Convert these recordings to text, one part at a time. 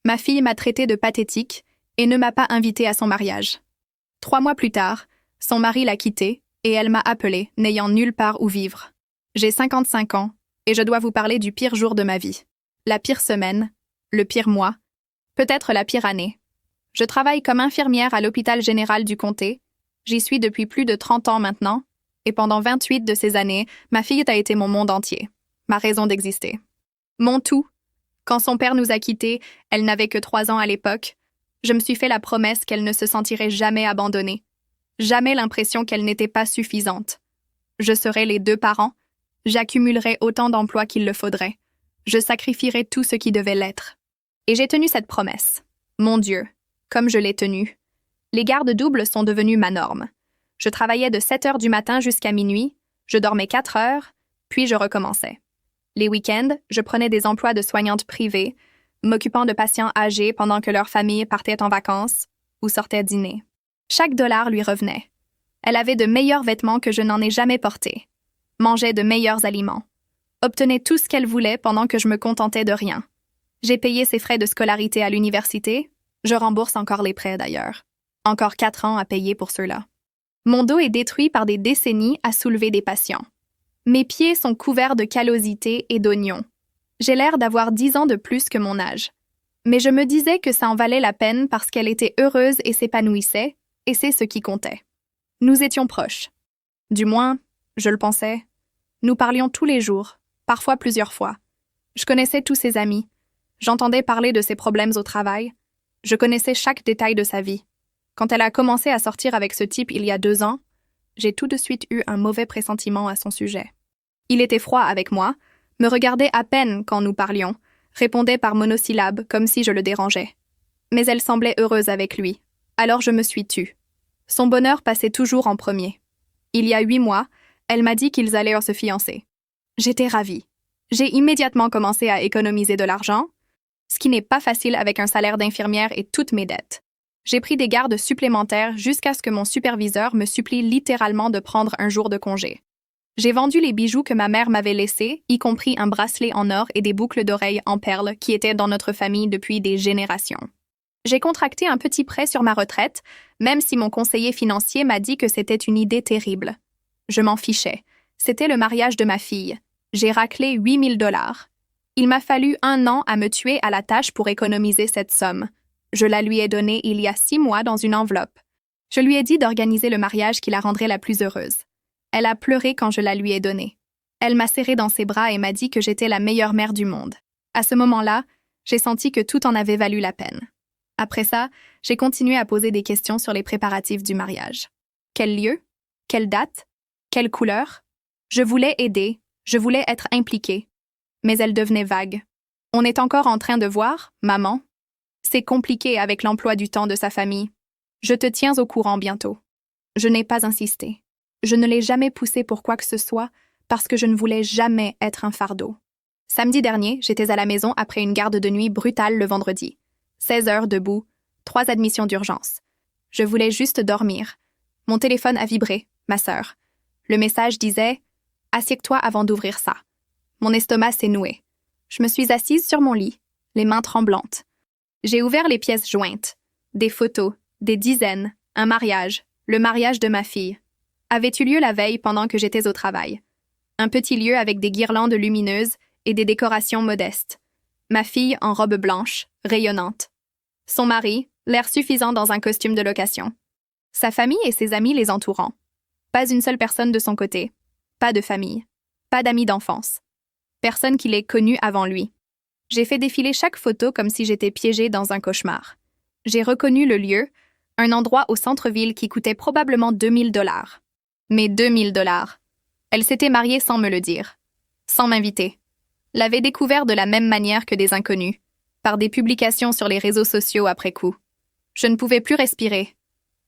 Ma fille m'a traitée de pathétique et ne m'a pas invitée à son mariage. 3 mois plus tard, son mari l'a quittée et elle m'a appelée, n'ayant nulle part où vivre. J'ai 55 ans et je dois vous parler du pire jour de ma vie. La pire semaine, le pire mois, peut-être la pire année. Je travaille comme infirmière à l'hôpital général du comté. J'y suis depuis plus de 30 ans maintenant, et pendant 28 de ces années, ma fille a été mon monde entier, ma raison d'exister. Mon tout. Quand son père nous a quittés, elle n'avait que 3 ans à l'époque, je me suis fait la promesse qu'elle ne se sentirait jamais abandonnée, jamais l'impression qu'elle n'était pas suffisante. Je serais les 2 parents, j'accumulerais autant d'emplois qu'il le faudrait, je sacrifierais tout ce qui devait l'être. Et j'ai tenu cette promesse. Mon Dieu, comme je l'ai tenue. Les gardes doubles sont devenus ma norme. Je travaillais de 7 heures du matin jusqu'à minuit, je dormais 4 heures, puis je recommençais. Les week-ends, je prenais des emplois de soignante privée, m'occupant de patients âgés pendant que leur famille partait en vacances ou sortait dîner. Chaque dollar lui revenait. Elle avait de meilleurs vêtements que je n'en ai jamais portés, mangeait de meilleurs aliments, obtenait tout ce qu'elle voulait pendant que je me contentais de rien. J'ai payé ses frais de scolarité à l'université, je rembourse encore les prêts d'ailleurs. Encore 4 ans à payer pour ceux-là. Mon dos est détruit par des décennies à soulever des patients. Mes pieds sont couverts de callosités et d'oignons. J'ai l'air d'avoir 10 ans de plus que mon âge. Mais je me disais que ça en valait la peine parce qu'elle était heureuse et s'épanouissait, et c'est ce qui comptait. Nous étions proches. Du moins, je le pensais. Nous parlions tous les jours, parfois plusieurs fois. Je connaissais tous ses amis. J'entendais parler de ses problèmes au travail. Je connaissais chaque détail de sa vie. Quand elle a commencé à sortir avec ce type il y a 2 ans, j'ai tout de suite eu un mauvais pressentiment à son sujet. Il était froid avec moi, me regardait à peine quand nous parlions, répondait par monosyllabes comme si je le dérangeais. Mais elle semblait heureuse avec lui, alors je me suis tue. Son bonheur passait toujours en premier. Il y a 8 mois, elle m'a dit qu'ils allaient se fiancer. J'étais ravie. J'ai immédiatement commencé à économiser de l'argent, ce qui n'est pas facile avec un salaire d'infirmière et toutes mes dettes. J'ai pris des gardes supplémentaires jusqu'à ce que mon superviseur me supplie littéralement de prendre un jour de congé. J'ai vendu les bijoux que ma mère m'avait laissés, y compris un bracelet en or et des boucles d'oreilles en perles qui étaient dans notre famille depuis des générations. J'ai contracté un petit prêt sur ma retraite, même si mon conseiller financier m'a dit que c'était une idée terrible. Je m'en fichais. C'était le mariage de ma fille. J'ai raclé 8 000 $. Il m'a fallu 1 an à me tuer à la tâche pour économiser cette somme. Je la lui ai donnée il y a 6 mois dans une enveloppe. Je lui ai dit d'organiser le mariage qui la rendrait la plus heureuse. Elle a pleuré quand je la lui ai donnée. Elle m'a serré dans ses bras et m'a dit que j'étais la meilleure mère du monde. À ce moment-là, j'ai senti que tout en avait valu la peine. Après ça, j'ai continué à poser des questions sur les préparatifs du mariage. Quel lieu? Quelle date? Quelle couleur? Je voulais aider, je voulais être impliquée. Mais elle devenait vague. On est encore en train de voir, maman? C'est compliqué avec l'emploi du temps de sa famille. Je te tiens au courant bientôt. Je n'ai pas insisté. Je ne l'ai jamais poussé pour quoi que ce soit parce que je ne voulais jamais être un fardeau. Samedi dernier, j'étais à la maison après une garde de nuit brutale le vendredi. 16 heures debout, 3 admissions d'urgence. Je voulais juste dormir. Mon téléphone a vibré, ma sœur. Le message disait « Assieds-toi avant d'ouvrir ça ». Mon estomac s'est noué. Je me suis assise sur mon lit, les mains tremblantes. J'ai ouvert les pièces jointes. Des photos, des dizaines, un mariage, le mariage de ma fille. Avait eu lieu la veille pendant que j'étais au travail. Un petit lieu avec des guirlandes lumineuses et des décorations modestes. Ma fille en robe blanche, rayonnante. Son mari, l'air suffisant dans un costume de location. Sa famille et ses amis les entourant. Pas une seule personne de son côté. Pas de famille. Pas d'amis d'enfance. Personne qui l'ait connu avant lui. J'ai fait défiler chaque photo comme si j'étais piégée dans un cauchemar. J'ai reconnu le lieu, un endroit au centre-ville qui coûtait probablement 2 000 $. Mais 2 000 $. Elle s'était mariée sans me le dire. Sans m'inviter. L'avait découvert de la même manière que des inconnus, par des publications sur les réseaux sociaux après coup. Je ne pouvais plus respirer.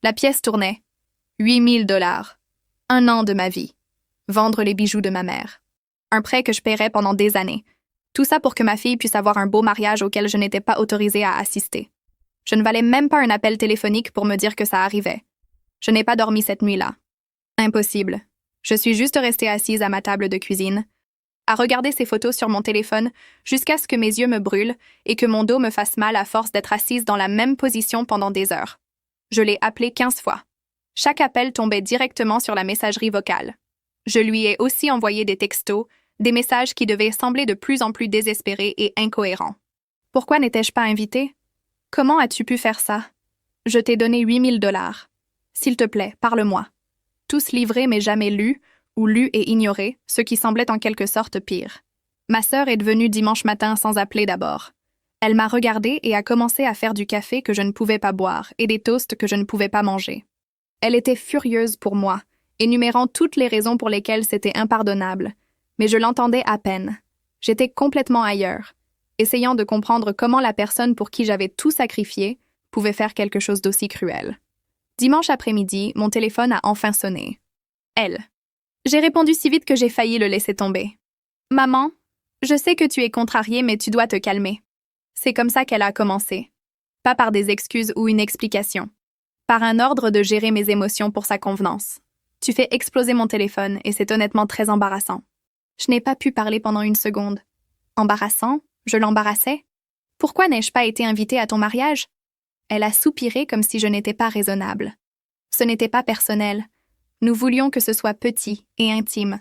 La pièce tournait. 8 000 $. 1 an de ma vie. Vendre les bijoux de ma mère. Un prêt que je paierais pendant des années. Tout ça pour que ma fille puisse avoir un beau mariage auquel je n'étais pas autorisée à assister. Je ne valais même pas un appel téléphonique pour me dire que ça arrivait. Je n'ai pas dormi cette nuit-là. Impossible. Je suis juste restée assise à ma table de cuisine. à regarder ses photos sur mon téléphone jusqu'à ce que mes yeux me brûlent et que mon dos me fasse mal à force d'être assise dans la même position pendant des heures. Je l'ai appelé 15 fois. Chaque appel tombait directement sur la messagerie vocale. Je lui ai aussi envoyé des textos, des messages qui devaient sembler de plus en plus désespérés et incohérents. Pourquoi n'étais-je pas invitée? Comment as-tu pu faire ça? Je t'ai donné 8 000 $. S'il te plaît, parle-moi. Tous livrés mais jamais lus, ou lus et ignorés, ce qui semblait en quelque sorte pire. Ma sœur est venue dimanche matin sans appeler d'abord. Elle m'a regardée et a commencé à faire du café que je ne pouvais pas boire et des toasts que je ne pouvais pas manger. Elle était furieuse pour moi, énumérant toutes les raisons pour lesquelles c'était impardonnable, mais je l'entendais à peine. J'étais complètement ailleurs, essayant de comprendre comment la personne pour qui j'avais tout sacrifié pouvait faire quelque chose d'aussi cruel. Dimanche après-midi, mon téléphone a enfin sonné. Elle. J'ai répondu si vite que j'ai failli le laisser tomber. « Maman, je sais que tu es contrariée, mais tu dois te calmer. » C'est comme ça qu'elle a commencé. Pas par des excuses ou une explication. Par un ordre de gérer mes émotions pour sa convenance. Tu fais exploser mon téléphone et c'est honnêtement très embarrassant. Je n'ai pas pu parler pendant une seconde. Embarrassant? Je l'embarrassais? Pourquoi n'ai-je pas été invitée à ton mariage? Elle a soupiré comme si je n'étais pas raisonnable. Ce n'était pas personnel. Nous voulions que ce soit petit et intime.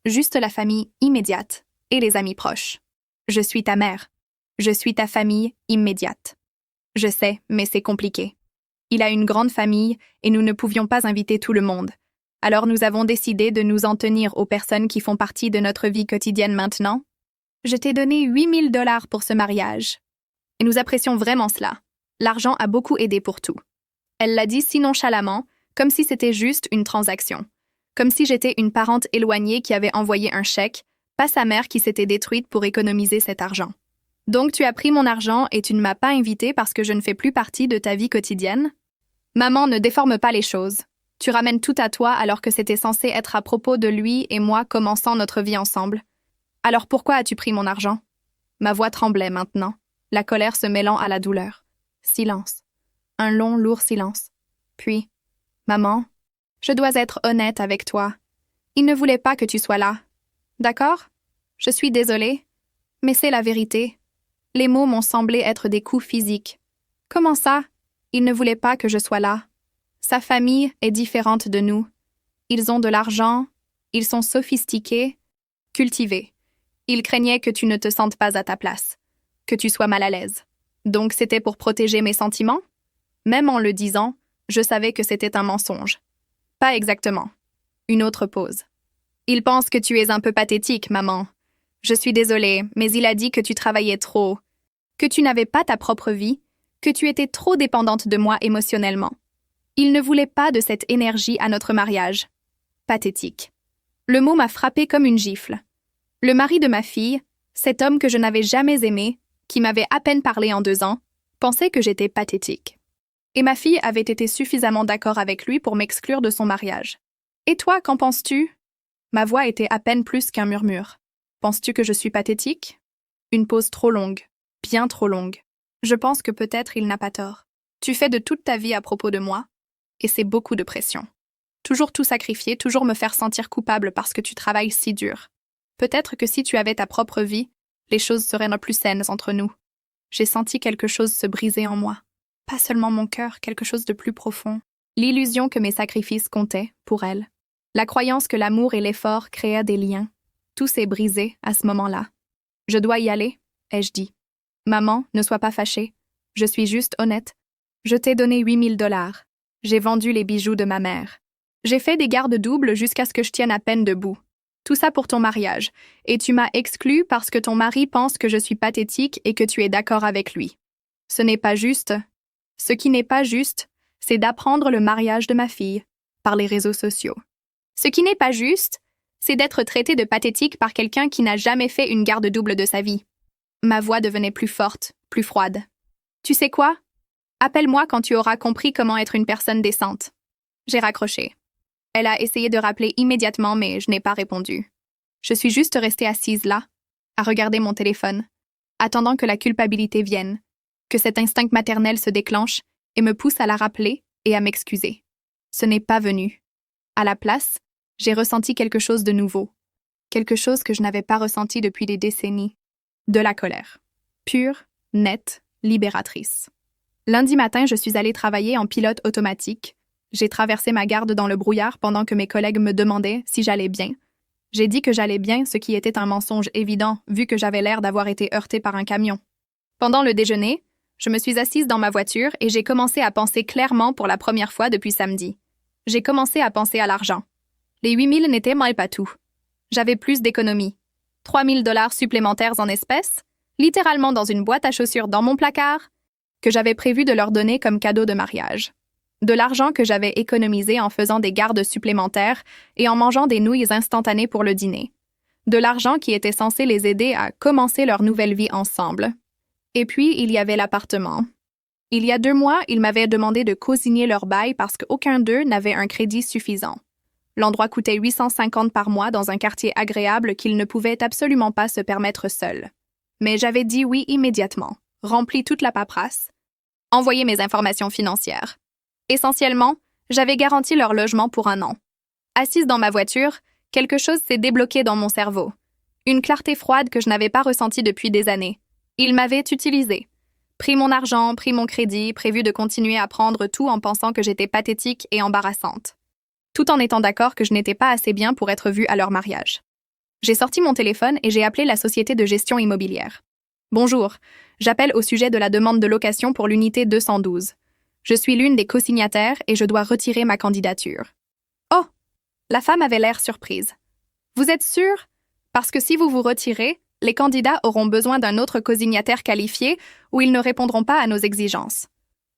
Juste la famille immédiate et les amis proches. Je suis ta mère. Je suis ta famille immédiate. Je sais, mais c'est compliqué. Il a une grande famille et nous ne pouvions pas inviter tout le monde. Alors nous avons décidé de nous en tenir aux personnes qui font partie de notre vie quotidienne maintenant. Je t'ai donné 8 000 $ pour ce mariage. Et nous apprécions vraiment cela. L'argent a beaucoup aidé pour tout. Elle l'a dit si nonchalamment, comme si c'était juste une transaction. Comme si j'étais une parente éloignée qui avait envoyé un chèque, pas sa mère qui s'était détruite pour économiser cet argent. Donc tu as pris mon argent et tu ne m'as pas invitée parce que je ne fais plus partie de ta vie quotidienne? Maman, ne déforme pas les choses. Tu ramènes tout à toi alors que c'était censé être à propos de lui et moi commençant notre vie ensemble. Alors pourquoi as-tu pris mon argent? Ma voix tremblait maintenant, la colère se mêlant à la douleur. Silence. Un long, lourd silence. Puis, maman, je dois être honnête avec toi. Il ne voulait pas que tu sois là. D'accord? Je suis désolée, mais c'est la vérité. Les mots m'ont semblé être des coups physiques. Comment ça? Il ne voulait pas que je sois là. Sa famille est différente de nous. Ils ont de l'argent, ils sont sophistiqués, cultivés. Il craignait que tu ne te sentes pas à ta place, que tu sois mal à l'aise. Donc c'était pour protéger mes sentiments? Même en le disant, je savais que c'était un mensonge. Pas exactement. Une autre pause. Il pense que tu es un peu pathétique, maman. Je suis désolée, mais il a dit que tu travaillais trop, que tu n'avais pas ta propre vie, que tu étais trop dépendante de moi émotionnellement. Il ne voulait pas de cette énergie à notre mariage. Pathétique. Le mot m'a frappé comme une gifle. Le mari de ma fille, cet homme que je n'avais jamais aimé, qui m'avait à peine parlé en 2 ans, pensait que j'étais pathétique. Et ma fille avait été suffisamment d'accord avec lui pour m'exclure de son mariage. Et toi, qu'en penses-tu? Ma voix était à peine plus qu'un murmure. Penses-tu que je suis pathétique? Une pause trop longue, bien trop longue. Je pense que peut-être il n'a pas tort. Tu fais de toute ta vie à propos de moi, et c'est beaucoup de pression. Toujours tout sacrifier, toujours me faire sentir coupable parce que tu travailles si dur. Peut-être que si tu avais ta propre vie, les choses seraient plus saines entre nous. J'ai senti quelque chose se briser en moi. Pas seulement mon cœur, quelque chose de plus profond. L'illusion que mes sacrifices comptaient, pour elle. La croyance que l'amour et l'effort créaient des liens. Tout s'est brisé à ce moment-là. Je dois y aller, ai-je dit. Maman, ne sois pas fâchée. Je suis juste honnête. Je t'ai donné 8 000 $. J'ai vendu les bijoux de ma mère. J'ai fait des gardes doubles jusqu'à ce que je tienne à peine debout. Tout ça pour ton mariage. Et tu m'as exclue parce que ton mari pense que je suis pathétique et que tu es d'accord avec lui. Ce n'est pas juste. Ce qui n'est pas juste, c'est d'apprendre le mariage de ma fille par les réseaux sociaux. Ce qui n'est pas juste, c'est d'être traité de pathétique par quelqu'un qui n'a jamais fait une garde double de sa vie. Ma voix devenait plus forte, plus froide. Tu sais quoi? Appelle-moi quand tu auras compris comment être une personne décente. J'ai raccroché. Elle a essayé de rappeler immédiatement, mais je n'ai pas répondu. Je suis juste restée assise là, à regarder mon téléphone, attendant que la culpabilité vienne, que cet instinct maternel se déclenche et me pousse à la rappeler et à m'excuser. Ce n'est pas venu. À la place, j'ai ressenti quelque chose de nouveau. quelque chose que je n'avais pas ressenti depuis des décennies. De la colère. Pure, nette, libératrice. Lundi matin, je suis allée travailler en pilote automatique. J'ai traversé ma garde dans le brouillard pendant que mes collègues me demandaient si j'allais bien. J'ai dit que j'allais bien, ce qui était un mensonge évident, vu que j'avais l'air d'avoir été heurtée par un camion. Pendant le déjeuner, je me suis assise dans ma voiture et j'ai commencé à penser clairement pour la première fois depuis samedi. J'ai commencé à penser à l'argent. Les 8 000 n'étaient mal pas tout. J'avais plus d'économies. 3 000 $ supplémentaires en espèces, littéralement dans une boîte à chaussures dans mon placard, que j'avais prévu de leur donner comme cadeau de mariage. De l'argent que j'avais économisé en faisant des gardes supplémentaires et en mangeant des nouilles instantanées pour le dîner. De l'argent qui était censé les aider à commencer leur nouvelle vie ensemble. Et puis, il y avait l'appartement. Il y a 2 mois, ils m'avaient demandé de co-signer leur bail parce qu'aucun d'eux n'avait un crédit suffisant. L'endroit coûtait 850 par mois dans un quartier agréable qu'ils ne pouvaient absolument pas se permettre seuls. Mais j'avais dit oui immédiatement, rempli toute la paperasse, envoyé mes informations financières. Essentiellement, j'avais garanti leur logement pour 1 an. Assise dans ma voiture, quelque chose s'est débloqué dans mon cerveau. Une clarté froide que je n'avais pas ressentie depuis des années. Ils m'avaient utilisé. Pris mon argent, pris mon crédit, prévu de continuer à prendre tout en pensant que j'étais pathétique et embarrassante. Tout en étant d'accord que je n'étais pas assez bien pour être vue à leur mariage. J'ai sorti mon téléphone et j'ai appelé la société de gestion immobilière. Bonjour, j'appelle au sujet de la demande de location pour l'unité 212. Je suis l'une des co-signataires et je dois retirer ma candidature. Oh! La femme avait l'air surprise. Vous êtes sûre? Parce que si vous vous retirez, les candidats auront besoin d'un autre co-signataire qualifié ou ils ne répondront pas à nos exigences.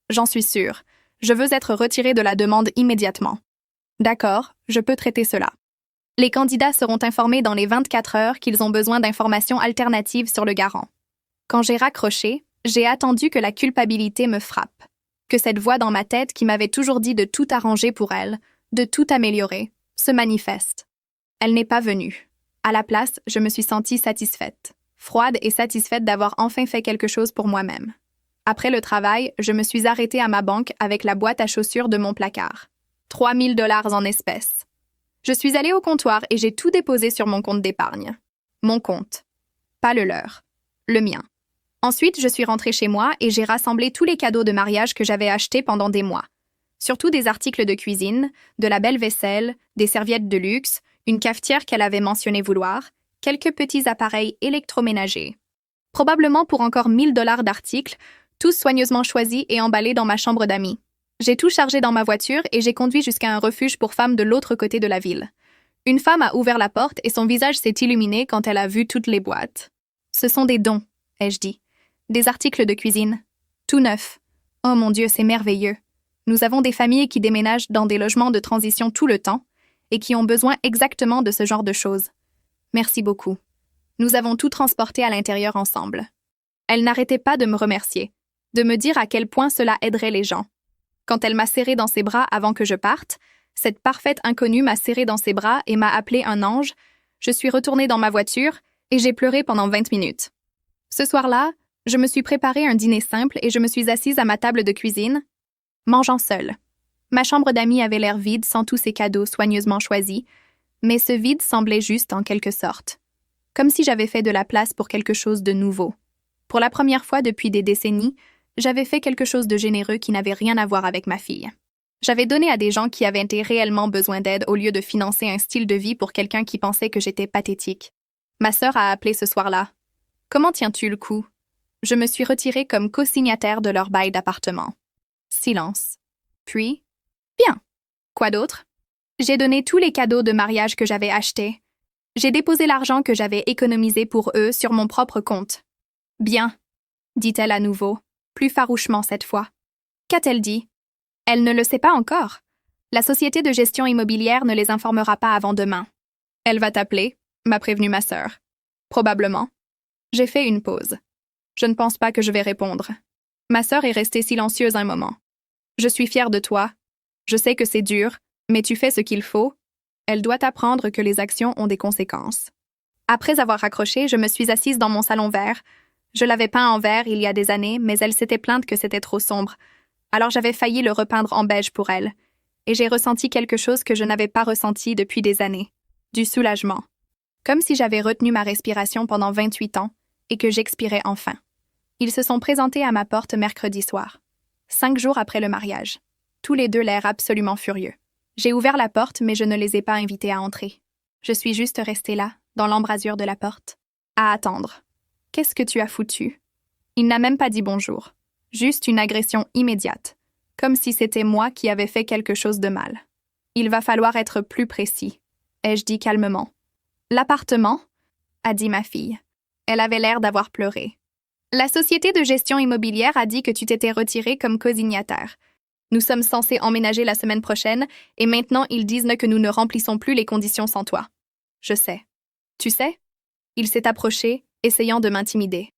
J'en suis sûre. Je veux être retirée de la demande immédiatement. D'accord, je peux traiter cela. Les candidats seront informés dans les 24 heures qu'ils ont besoin d'informations alternatives sur le garant. Quand j'ai raccroché, j'ai attendu que la culpabilité me frappe. Que cette voix dans ma tête qui m'avait toujours dit de tout arranger pour elle, de tout améliorer, se manifeste. Elle n'est pas venue. À la place, je me suis sentie satisfaite, froide et satisfaite d'avoir enfin fait quelque chose pour moi-même. Après le travail, je me suis arrêtée à ma banque avec la boîte à chaussures de mon placard. 3 000 $ en espèces. Je suis allée au comptoir et j'ai tout déposé sur mon compte d'épargne. Mon compte. Pas le leur. Le mien. Ensuite, je suis rentrée chez moi et j'ai rassemblé tous les cadeaux de mariage que j'avais achetés pendant des mois. Surtout des articles de cuisine, de la belle vaisselle, des serviettes de luxe, une cafetière qu'elle avait mentionné vouloir, quelques petits appareils électroménagers. Probablement pour encore 1 000 $ d'articles, tous soigneusement choisis et emballés dans ma chambre d'amis. J'ai tout chargé dans ma voiture et j'ai conduit jusqu'à un refuge pour femmes de l'autre côté de la ville. Une femme a ouvert la porte et son visage s'est illuminé quand elle a vu toutes les boîtes. Ce sont des dons, ai-je dit. Des articles de cuisine. Tout neuf. Oh mon Dieu, c'est merveilleux. Nous avons des familles qui déménagent dans des logements de transition tout le temps et qui ont besoin exactement de ce genre de choses. Merci beaucoup. Nous avons tout transporté à l'intérieur ensemble. Elle n'arrêtait pas de me remercier, de me dire à quel point cela aiderait les gens. Quand elle m'a serré dans ses bras avant que je parte, cette parfaite inconnue m'a serré dans ses bras et m'a appelé un ange. Je suis retournée dans ma voiture et j'ai pleuré pendant 20 minutes. Ce soir-là, je me suis préparé un dîner simple et je me suis assise à ma table de cuisine, mangeant seule. Ma chambre d'amis avait l'air vide sans tous ces cadeaux soigneusement choisis, mais ce vide semblait juste en quelque sorte. Comme si j'avais fait de la place pour quelque chose de nouveau. Pour la première fois depuis des décennies, j'avais fait quelque chose de généreux qui n'avait rien à voir avec ma fille. J'avais donné à des gens qui avaient réellement besoin d'aide au lieu de financer un style de vie pour quelqu'un qui pensait que j'étais pathétique. Ma sœur a appelé ce soir-là. « Comment tiens-tu le coup ?» Je me suis retirée comme co-signataire de leur bail d'appartement. Silence. Puis, « Bien. Quoi d'autre ?» J'ai donné tous les cadeaux de mariage que j'avais achetés. J'ai déposé l'argent que j'avais économisé pour eux sur mon propre compte. « Bien. » dit-elle à nouveau, plus farouchement cette fois. Qu'a-t-elle dit? Elle ne le sait pas encore. La société de gestion immobilière ne les informera pas avant demain. Elle va t'appeler, m'a prévenu ma sœur. Probablement. J'ai fait une pause. Je ne pense pas que je vais répondre. Ma sœur est restée silencieuse un moment. Je suis fière de toi. Je sais que c'est dur, mais tu fais ce qu'il faut. Elle doit apprendre que les actions ont des conséquences. Après avoir raccroché, je me suis assise dans mon salon vert. Je l'avais peint en vert il y a des années, mais elle s'était plainte que c'était trop sombre. Alors j'avais failli le repeindre en beige pour elle. Et j'ai ressenti quelque chose que je n'avais pas ressenti depuis des années. Du soulagement. comme si j'avais retenu ma respiration pendant 28 ans et que j'expirais enfin. Ils se sont présentés à ma porte mercredi soir, 5 jours après le mariage. Tous les deux l'air absolument furieux. J'ai ouvert la porte, mais je ne les ai pas invités à entrer. Je suis juste restée là, dans l'embrasure de la porte, à attendre. Qu'est-ce que tu as foutu? Il n'a même pas dit bonjour. Juste une agression immédiate, comme si c'était moi qui avais fait quelque chose de mal. Il va falloir être plus précis, ai-je dit calmement. L'appartement? A dit ma fille. Elle avait l'air d'avoir pleuré. La société de gestion immobilière a dit que tu t'étais retiré comme cosignataire. Nous sommes censés emménager la semaine prochaine et maintenant ils disent que nous ne remplissons plus les conditions sans toi. Je sais. Tu sais? Il s'est approché, essayant de m'intimider.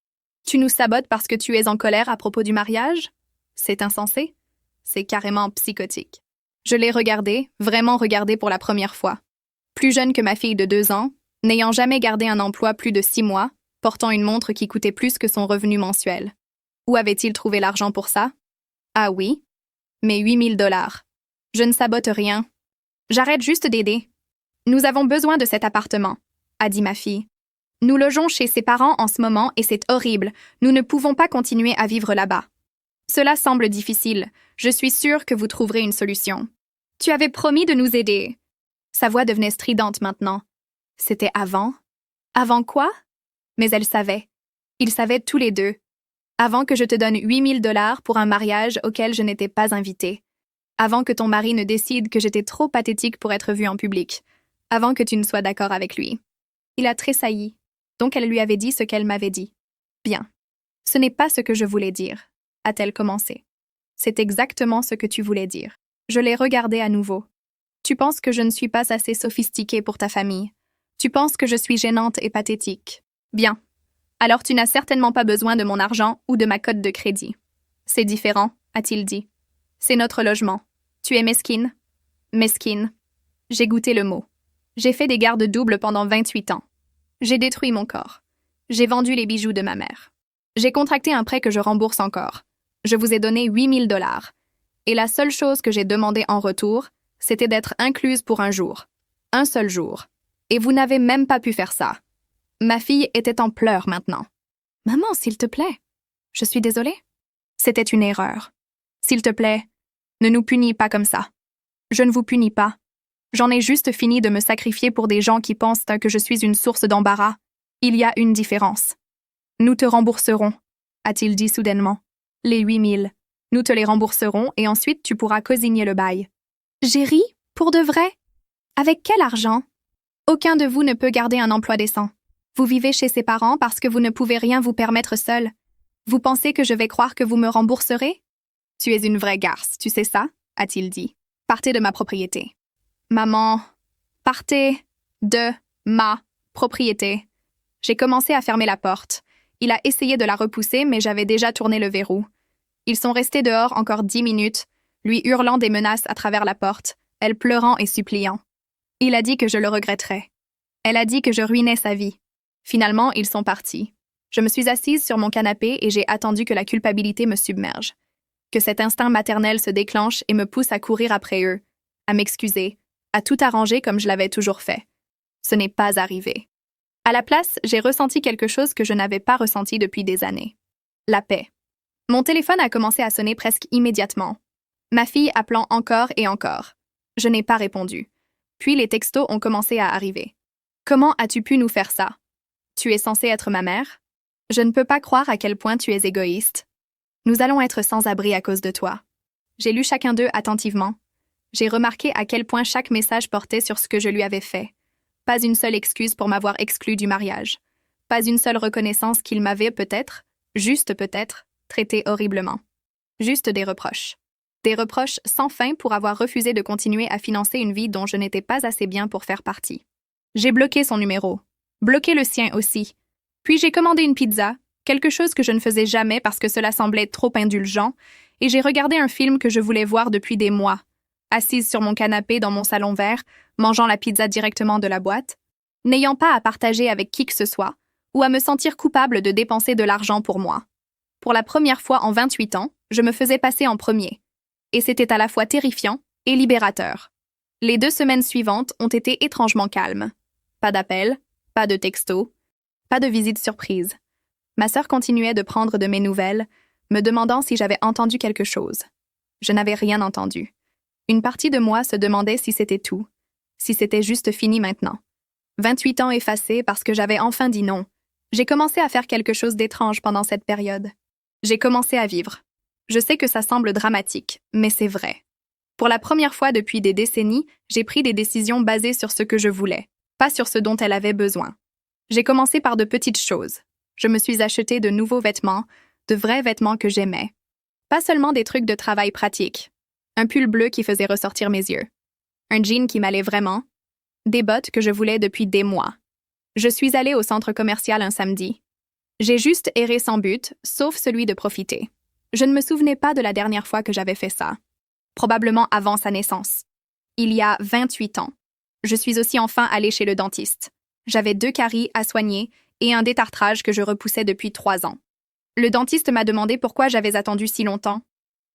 Tu nous sabotes parce que tu es en colère à propos du mariage? C'est insensé? C'est carrément psychotique. Je l'ai regardé, vraiment regardé pour la première fois. Plus jeune que ma fille de 2 ans, n'ayant jamais gardé un emploi plus de 6 mois, portant une montre qui coûtait plus que son revenu mensuel. Où avait-il trouvé l'argent pour ça? Ah oui? Mais 8 000 $. Je ne sabote rien. J'arrête juste d'aider. Nous avons besoin de cet appartement, a dit ma fille. Nous logeons chez ses parents en ce moment et c'est horrible. Nous ne pouvons pas continuer à vivre là-bas. Cela semble difficile. Je suis sûre que vous trouverez une solution. Tu avais promis de nous aider. Sa voix devenait stridente maintenant. C'était avant? Avant quoi? Mais elle savait. Ils savaient tous les deux. Avant que je te donne 8 000 $ pour un mariage auquel je n'étais pas invitée. Avant que ton mari ne décide que j'étais trop pathétique pour être vue en public. Avant que tu ne sois d'accord avec lui. Il a tressailli. Donc elle lui avait dit ce qu'elle m'avait dit. Bien. Ce n'est pas ce que je voulais dire, a-t-elle commencé. C'est exactement ce que tu voulais dire. Je l'ai regardé à nouveau. Tu penses que je ne suis pas assez sophistiquée pour ta famille. Tu penses que je suis gênante et pathétique. Bien. Alors tu n'as certainement pas besoin de mon argent ou de ma cote de crédit. C'est différent, a-t-il dit. C'est notre logement. Tu es mesquine? Mesquine. J'ai goûté le mot. J'ai fait des gardes doubles pendant 28 ans. J'ai détruit mon corps. J'ai vendu les bijoux de ma mère. J'ai contracté un prêt que je rembourse encore. Je vous ai donné 8 000 $. Et la seule chose que j'ai demandé en retour, c'était d'être incluse pour un jour. Un seul jour. Et vous n'avez même pas pu faire ça. Ma fille était en pleurs maintenant. Maman, s'il te plaît. Je suis désolée. C'était une erreur. S'il te plaît, ne nous punis pas comme ça. Je ne vous punis pas. J'en ai juste fini de me sacrifier pour des gens qui pensent que je suis une source d'embarras. Il y a une différence. Nous te rembourserons, a-t-il dit soudainement. Les 8 000. Nous te les rembourserons et ensuite tu pourras cosigner le bail. J'ai ri, pour de vrai. Avec quel argent? Aucun de vous ne peut garder un emploi décent. Vous vivez chez ses parents parce que vous ne pouvez rien vous permettre seul. Vous pensez que je vais croire que vous me rembourserez? Tu es une vraie garce, tu sais ça? A-t-il dit. Partez de ma propriété. Maman, partez de ma propriété. J'ai commencé à fermer la porte. Il a essayé de la repousser, mais j'avais déjà tourné le verrou. Ils sont restés dehors encore 10 minutes, lui hurlant des menaces à travers la porte, elle pleurant et suppliant. Il a dit que je le regretterais. Elle a dit que je ruinais sa vie. Finalement, ils sont partis. Je me suis assise sur mon canapé et j'ai attendu que la culpabilité me submerge. Que cet instinct maternel se déclenche et me pousse à courir après eux, à m'excuser, à tout arranger comme je l'avais toujours fait. Ce n'est pas arrivé. À la place, j'ai ressenti quelque chose que je n'avais pas ressenti depuis des années. La paix. Mon téléphone a commencé à sonner presque immédiatement. Ma fille appelant encore et encore. Je n'ai pas répondu. Puis les textos ont commencé à arriver. Comment as-tu pu nous faire ça? Tu es censée être ma mère? Je ne peux pas croire à quel point tu es égoïste. Nous allons être sans abri à cause de toi. J'ai lu chacun d'eux attentivement. J'ai remarqué à quel point chaque message portait sur ce que je lui avais fait. Pas une seule excuse pour m'avoir exclue du mariage. Pas une seule reconnaissance qu'il m'avait peut-être, juste peut-être, traité horriblement. Juste des reproches. Des reproches sans fin pour avoir refusé de continuer à financer une vie dont je n'étais pas assez bien pour faire partie. J'ai bloqué son numéro. Bloqué le sien aussi. Puis j'ai commandé une pizza, quelque chose que je ne faisais jamais parce que cela semblait trop indulgent, et j'ai regardé un film que je voulais voir depuis des mois. Assise sur mon canapé dans mon salon vert, mangeant la pizza directement de la boîte, n'ayant pas à partager avec qui que ce soit, ou à me sentir coupable de dépenser de l'argent pour moi. Pour la première fois en 28 ans, je me faisais passer en premier. Et c'était à la fois terrifiant et libérateur. Les 2 semaines suivantes ont été étrangement calmes. Pas d'appels, Pas de texto, pas de visite surprise. Ma sœur continuait de prendre de mes nouvelles, me demandant si j'avais entendu quelque chose. Je n'avais rien entendu. Une partie de moi se demandait si c'était tout, si c'était juste fini maintenant. 28 ans effacés parce que j'avais enfin dit non. J'ai commencé à faire quelque chose d'étrange pendant cette période. J'ai commencé à vivre. Je sais que ça semble dramatique, mais c'est vrai. Pour la première fois depuis des décennies, j'ai pris des décisions basées sur ce que je voulais, pas sur ce dont elle avait besoin. J'ai commencé par de petites choses. Je me suis acheté de nouveaux vêtements, de vrais vêtements que j'aimais. Pas seulement des trucs de travail pratiques. Un pull bleu qui faisait ressortir mes yeux. Un jean qui m'allait vraiment. Des bottes que je voulais depuis des mois. Je suis allée au centre commercial un samedi. J'ai juste erré sans but, sauf celui de profiter. Je ne me souvenais pas de la dernière fois que j'avais fait ça. Probablement avant sa naissance. Il y a 28 ans. Je suis aussi enfin allée chez le dentiste. J'avais 2 caries à soigner et un détartrage que je repoussais depuis 3 ans. Le dentiste m'a demandé pourquoi j'avais attendu si longtemps.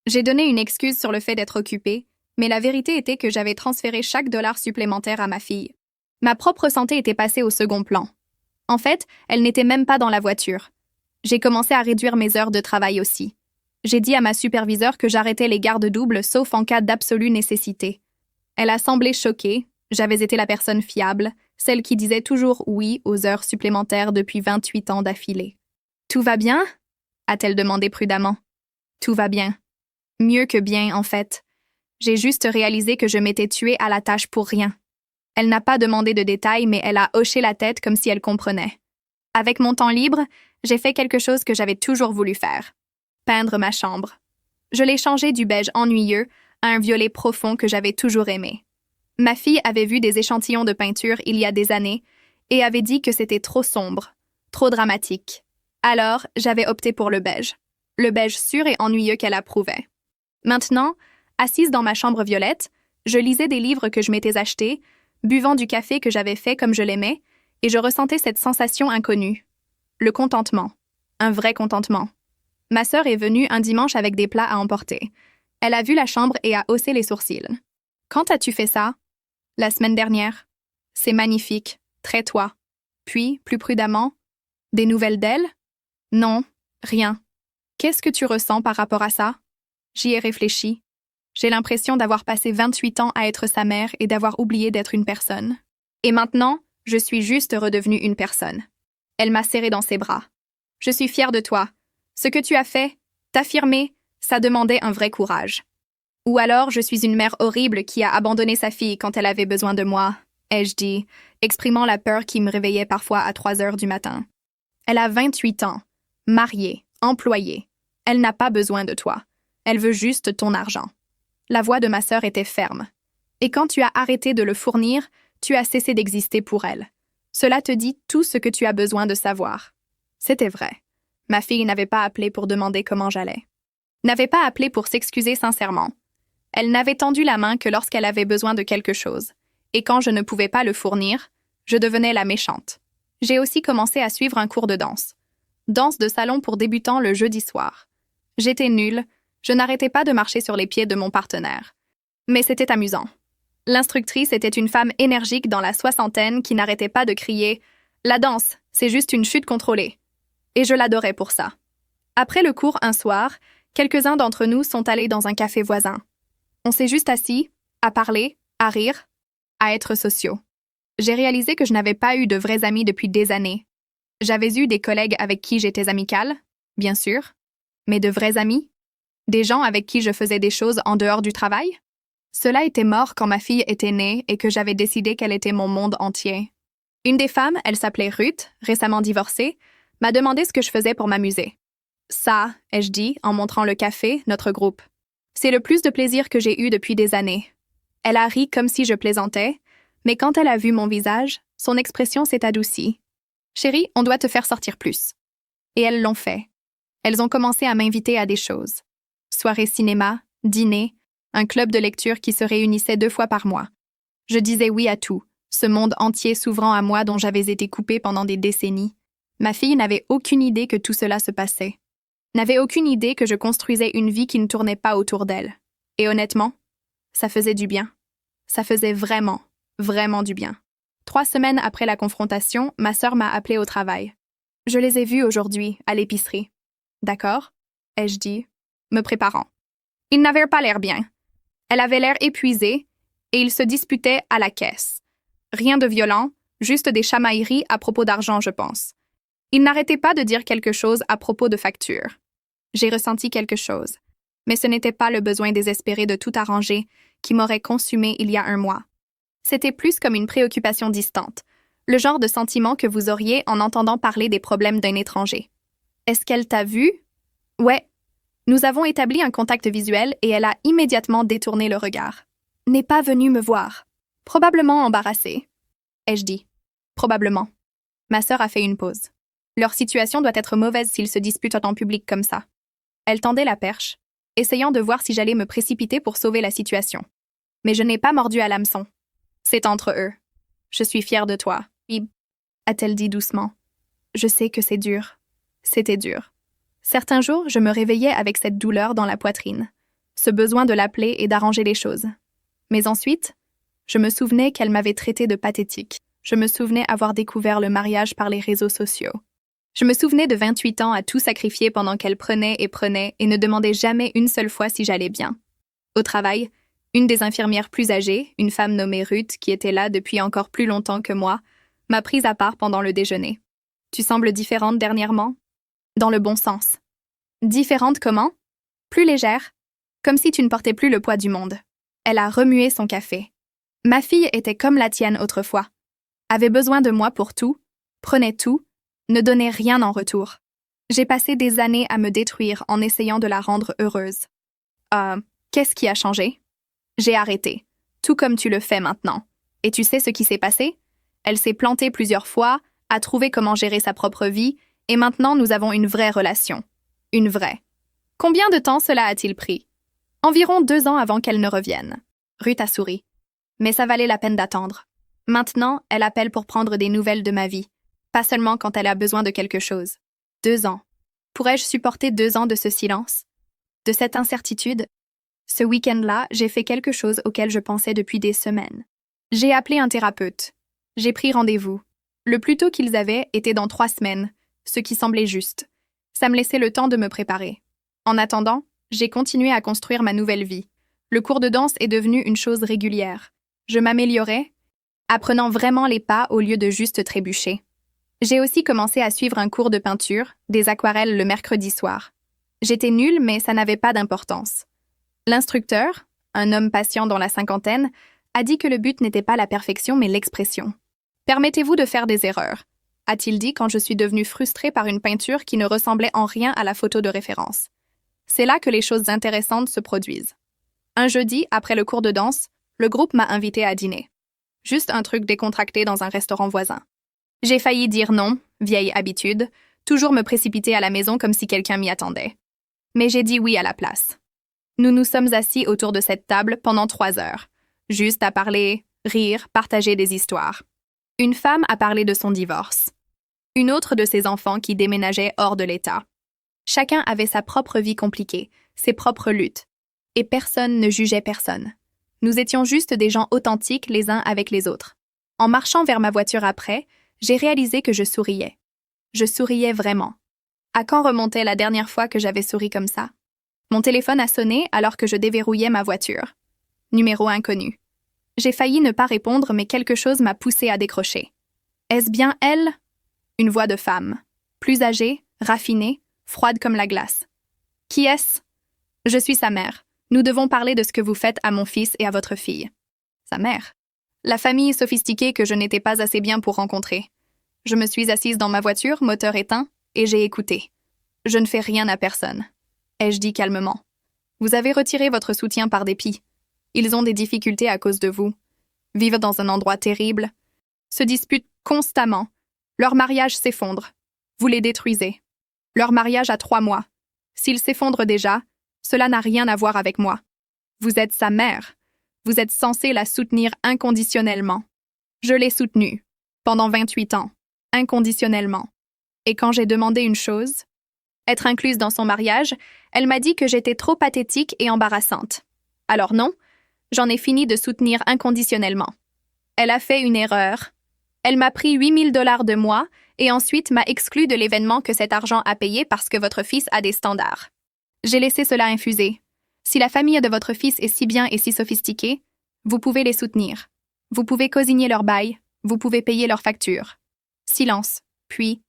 J'ai donné une excuse sur le fait d'être occupée, mais la vérité était que j'avais transféré chaque dollar supplémentaire à ma fille. Ma propre santé était passée au second plan. En fait, elle n'était même pas dans la voiture. J'ai commencé à réduire mes heures de travail aussi. J'ai dit à ma superviseure que j'arrêtais les gardes doubles sauf en cas d'absolue nécessité. Elle a semblé choquée, j'avais été la personne fiable, celle qui disait toujours oui aux heures supplémentaires depuis 28 ans d'affilée. « Tout va bien ?» a-t-elle demandé prudemment. « Tout va bien. Mieux que bien, en fait. J'ai juste réalisé que je m'étais tuée à la tâche pour rien. » Elle n'a pas demandé de détails, mais elle a hoché la tête comme si elle comprenait. Avec mon temps libre, j'ai fait quelque chose que j'avais toujours voulu faire. Peindre ma chambre. Je l'ai changé du beige ennuyeux à un violet profond que j'avais toujours aimé. Ma fille avait vu des échantillons de peinture il y a des années et avait dit que c'était trop sombre, trop dramatique. Alors, j'avais opté pour le beige sûr et ennuyeux qu'elle approuvait. Maintenant, assise dans ma chambre violette, je lisais des livres que je m'étais achetés, buvant du café que j'avais fait comme je l'aimais, et je ressentais cette sensation inconnue. Le contentement. Un vrai contentement. Ma sœur est venue un dimanche avec des plats à emporter. Elle a vu la chambre et a haussé les sourcils. « Quand as-tu fait ça? » »« La semaine dernière. »« C'est magnifique. Très toi. » Puis, plus prudemment, « Des nouvelles d'elle? »« Non, rien. »« Qu'est-ce que tu ressens par rapport à ça? » J'y ai réfléchi. J'ai l'impression d'avoir passé 28 ans à être sa mère et d'avoir oublié d'être une personne. Et maintenant, je suis juste redevenue une personne. Elle m'a serrée dans ses bras. « Je suis fière de toi. Ce que tu as fait, t'affirmer, ça demandait un vrai courage. » Ou alors, je suis une mère horrible qui a abandonné sa fille quand elle avait besoin de moi, ai-je dit, exprimant la peur qui me réveillait parfois à 3 heures du matin. Elle a 28 ans, mariée, employée. Elle n'a pas besoin de toi. Elle veut juste ton argent. La voix de ma sœur était ferme. Et quand tu as arrêté de le fournir, tu as cessé d'exister pour elle. Cela te dit tout ce que tu as besoin de savoir. C'était vrai. Ma fille n'avait pas appelé pour demander comment j'allais. N'avait pas appelé pour s'excuser sincèrement. Elle n'avait tendu la main que lorsqu'elle avait besoin de quelque chose. Et quand je ne pouvais pas le fournir, je devenais la méchante. J'ai aussi commencé à suivre un cours de danse. Danse de salon pour débutants le jeudi soir. J'étais nulle, je n'arrêtais pas de marcher sur les pieds de mon partenaire. Mais c'était amusant. L'instructrice était une femme énergique dans la soixantaine qui n'arrêtait pas de crier « La danse, c'est juste une chute contrôlée ». Et je l'adorais pour ça. Après le cours un soir, quelques-uns d'entre nous sont allés dans un café voisin. On s'est juste assis, à parler, à rire, à être sociaux. J'ai réalisé que je n'avais pas eu de vrais amis depuis des années. J'avais eu des collègues avec qui j'étais amicale, bien sûr, mais de vrais amis? Des gens avec qui je faisais des choses en dehors du travail? Cela était mort quand ma fille était née et que j'avais décidé qu'elle était mon monde entier. Une des femmes, elle s'appelait Ruth, récemment divorcée, m'a demandé ce que je faisais pour m'amuser. Ça, ai-je dit, en montrant le café, notre groupe. C'est le plus de plaisir que j'ai eu depuis des années. Elle a ri comme si je plaisantais, mais quand elle a vu mon visage, son expression s'est adoucie. « Chérie, on doit te faire sortir plus. » Et elles l'ont fait. Elles ont commencé à m'inviter à des choses. Soirée cinéma, dîner, un club de lecture qui se réunissait 2 fois par mois. Je disais oui à tout, ce monde entier s'ouvrant à moi dont j'avais été coupée pendant des décennies. Ma fille n'avait aucune idée que tout cela se passait. N'avait aucune idée que je construisais une vie qui ne tournait pas autour d'elle. Et honnêtement, ça faisait du bien. Ça faisait vraiment, vraiment du bien. 3 semaines après la confrontation, ma sœur m'a appelée au travail. Je les ai vus aujourd'hui, à l'épicerie. D'accord, ai-je dit, me préparant. Ils n'avaient pas l'air bien. Elle avait l'air épuisée et ils se disputaient à la caisse. Rien de violent, juste des chamailleries à propos d'argent, je pense. Ils n'arrêtaient pas de dire quelque chose à propos de factures. J'ai ressenti quelque chose, mais ce n'était pas le besoin désespéré de tout arranger qui m'aurait consumé il y a un mois. C'était plus comme une préoccupation distante, le genre de sentiment que vous auriez en entendant parler des problèmes d'un étranger. Est-ce qu'elle t'a vu? Ouais. Nous avons établi un contact visuel et elle a immédiatement détourné le regard. N'est pas venue me voir. Probablement embarrassée, ai-je dit. Probablement. Ma sœur a fait une pause. Leur situation doit être mauvaise s'ils se disputent en public comme ça. Elle tendait la perche, essayant de voir si j'allais me précipiter pour sauver la situation. Mais je n'ai pas mordu à l'hameçon. C'est entre eux. Je suis fière de toi, a-t-elle dit doucement. Je sais que c'est dur. C'était dur. Certains jours, je me réveillais avec cette douleur dans la poitrine, ce besoin de l'appeler et d'arranger les choses. Mais ensuite, je me souvenais qu'elle m'avait traité de pathétique. Je me souvenais avoir découvert le mariage par les réseaux sociaux. Je me souvenais de 28 ans à tout sacrifier pendant qu'elle prenait et ne demandait jamais une seule fois si j'allais bien. Au travail, une des infirmières plus âgées, une femme nommée Ruth, qui était là depuis encore plus longtemps que moi, m'a prise à part pendant le déjeuner. Tu sembles différente dernièrement? Dans le bon sens. Différente comment? Plus légère, comme si tu ne portais plus le poids du monde. Elle a remué son café. Ma fille était comme la tienne autrefois. Avait besoin de moi pour tout, prenait tout, ne donnait rien en retour. J'ai passé des années à me détruire en essayant de la rendre heureuse. Qu'est-ce qui a changé? J'ai arrêté, tout comme tu le fais maintenant. Et tu sais ce qui s'est passé? Elle s'est plantée plusieurs fois, a trouvé comment gérer sa propre vie, et maintenant nous avons une vraie relation. Une vraie. Combien de temps cela a-t-il pris? Environ 2 ans avant qu'elle ne revienne. Ruth a souri. Mais ça valait la peine d'attendre. Maintenant, elle appelle pour prendre des nouvelles de ma vie, pas seulement quand elle a besoin de quelque chose. 2 ans. Pourrais-je supporter 2 ans de ce silence? De cette incertitude? Ce week-end-là, j'ai fait quelque chose auquel je pensais depuis des semaines. J'ai appelé un thérapeute. J'ai pris rendez-vous. Le plus tôt qu'ils avaient était dans 3 semaines, ce qui semblait juste. Ça me laissait le temps de me préparer. En attendant, j'ai continué à construire ma nouvelle vie. Le cours de danse est devenu une chose régulière. Je m'améliorais, apprenant vraiment les pas au lieu de juste trébucher. J'ai aussi commencé à suivre un cours de peinture, des aquarelles le mercredi soir. J'étais nulle, mais ça n'avait pas d'importance. L'instructeur, un homme patient dans la cinquantaine, a dit que le but n'était pas la perfection, mais l'expression. « Permettez-vous de faire des erreurs », a-t-il dit quand je suis devenue frustrée par une peinture qui ne ressemblait en rien à la photo de référence. C'est là que les choses intéressantes se produisent. Un jeudi, après le cours de danse, le groupe m'a invitée à dîner. Juste un truc décontracté dans un restaurant voisin. J'ai failli dire non, vieille habitude, toujours me précipiter à la maison comme si quelqu'un m'y attendait. Mais j'ai dit oui à la place. Nous nous sommes assis autour de cette table pendant 3 heures, juste à parler, rire, partager des histoires. Une femme a parlé de son divorce. Une autre de ses enfants qui déménageaient hors de l'État. Chacun avait sa propre vie compliquée, ses propres luttes. Et personne ne jugeait personne. Nous étions juste des gens authentiques les uns avec les autres. En marchant vers ma voiture après, j'ai réalisé que je souriais. Je souriais vraiment. À quand remontait la dernière fois que j'avais souri comme ça? Mon téléphone a sonné alors que je déverrouillais ma voiture. Numéro inconnu. J'ai failli ne pas répondre, mais quelque chose m'a poussé à décrocher. Est-ce bien elle? Une voix de femme. Plus âgée, raffinée, froide comme la glace. Qui est-ce? Je suis sa mère. Nous devons parler de ce que vous faites à mon fils et à votre fille. Sa mère. La famille sophistiquée que je n'étais pas assez bien pour rencontrer. Je me suis assise dans ma voiture, moteur éteint, et j'ai écouté. Je ne fais rien à personne. Ai-je dit calmement. Vous avez retiré votre soutien par dépit. Ils ont des difficultés à cause de vous. Vivent dans un endroit terrible. Se disputent constamment. Leur mariage s'effondre. Vous les détruisez. Leur mariage a 3 mois. S'il s'effondre déjà, cela n'a rien à voir avec moi. Vous êtes sa mère. Vous êtes censé la soutenir inconditionnellement. Je l'ai soutenue. Pendant 28 ans. Inconditionnellement. Et quand j'ai demandé une chose, être incluse dans son mariage, elle m'a dit que j'étais trop pathétique et embarrassante. Alors non, j'en ai fini de soutenir inconditionnellement. Elle a fait une erreur. Elle m'a pris 8 000 $ de moi et ensuite m'a exclu de l'événement que cet argent a payé parce que votre fils a des standards. J'ai laissé cela infuser. Si la famille de votre fils est si bien et si sophistiquée, vous pouvez les soutenir. Vous pouvez cosigner leur bail, vous pouvez payer leurs factures. Silence. Puis,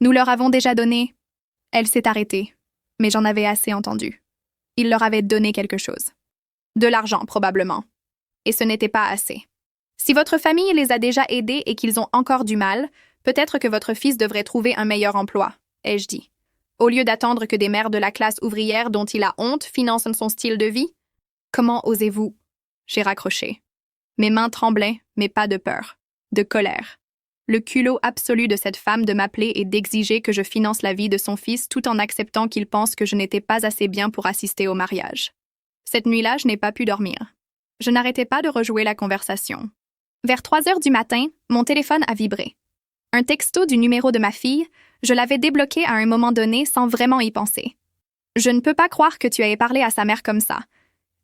nous leur avons déjà donné. Elle s'est arrêtée, mais j'en avais assez entendu. Il leur avait donné quelque chose. De l'argent, probablement. Et ce n'était pas assez. Si votre famille les a déjà aidés et qu'ils ont encore du mal, peut-être que votre fils devrait trouver un meilleur emploi, ai-je dit. Au lieu d'attendre que des mères de la classe ouvrière dont il a honte financent son style de vie. Comment osez-vous? J'ai raccroché. Mes mains tremblaient, mais pas de peur, de colère. Le culot absolu de cette femme de m'appeler et d'exiger que je finance la vie de son fils tout en acceptant qu'il pense que je n'étais pas assez bien pour assister au mariage. Cette nuit-là, je n'ai pas pu dormir. Je n'arrêtais pas de rejouer la conversation. Vers 3 heures du matin, mon téléphone a vibré. Un texto du numéro de ma fille, je l'avais débloqué à un moment donné sans vraiment y penser. Je ne peux pas croire que tu aies parlé à sa mère comme ça.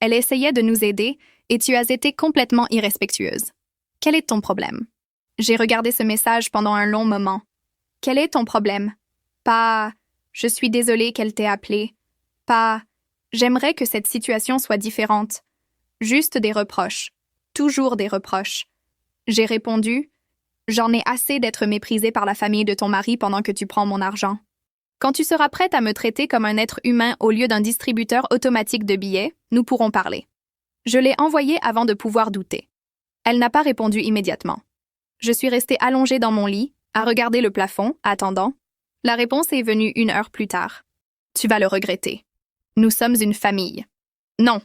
Elle essayait de nous aider et tu as été complètement irrespectueuse. Quel est ton problème? J'ai regardé ce message pendant un long moment. Quel est ton problème? Pas « je suis désolée qu'elle t'ait appelé ». Pas « j'aimerais que cette situation soit différente ». Juste des reproches. Toujours des reproches. J'ai répondu « j'en ai assez d'être méprisée par la famille de ton mari pendant que tu prends mon argent. Quand tu seras prête à me traiter comme un être humain au lieu d'un distributeur automatique de billets, nous pourrons parler. » Je l'ai envoyée avant de pouvoir douter. Elle n'a pas répondu immédiatement. Je suis restée allongée dans mon lit, à regarder le plafond, attendant. La réponse est venue 1 heure plus tard. « Tu vas le regretter. Nous sommes une famille. »« Non »,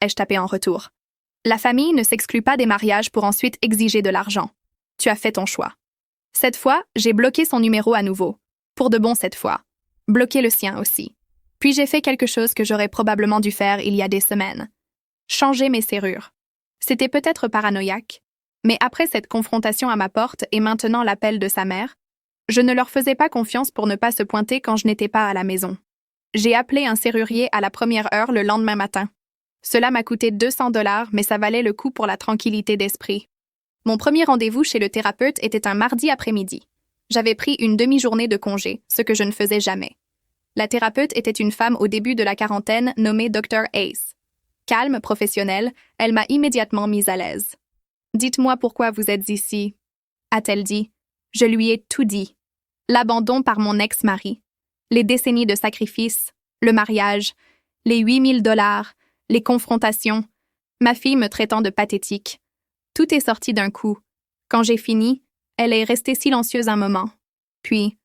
ai-je tapé en retour. « La famille ne s'exclut pas des mariages pour ensuite exiger de l'argent. Tu as fait ton choix. » Cette fois, j'ai bloqué son numéro à nouveau. Pour de bon cette fois. Bloqué le sien aussi. Puis j'ai fait quelque chose que j'aurais probablement dû faire il y a des semaines. Changer mes serrures. C'était peut-être paranoïaque, mais après cette confrontation à ma porte et maintenant l'appel de sa mère, je ne leur faisais pas confiance pour ne pas se pointer quand je n'étais pas à la maison. J'ai appelé un serrurier à la première heure le lendemain matin. Cela m'a coûté 200 $, mais ça valait le coup pour la tranquillité d'esprit. Mon premier rendez-vous chez le thérapeute était un mardi après-midi. J'avais pris une demi-journée de congé, ce que je ne faisais jamais. La thérapeute était une femme au début de la quarantaine nommée Dr. Ace. Calme, professionnelle, elle m'a immédiatement mise à l'aise. « Dites-moi pourquoi vous êtes ici » a-t-elle dit. Je lui ai tout dit. L'abandon par mon ex-mari, les décennies de sacrifices, le mariage, les 8 000 $, les confrontations, ma fille me traitant de pathétique. Tout est sorti d'un coup. Quand j'ai fini, elle est restée silencieuse un moment. Puis,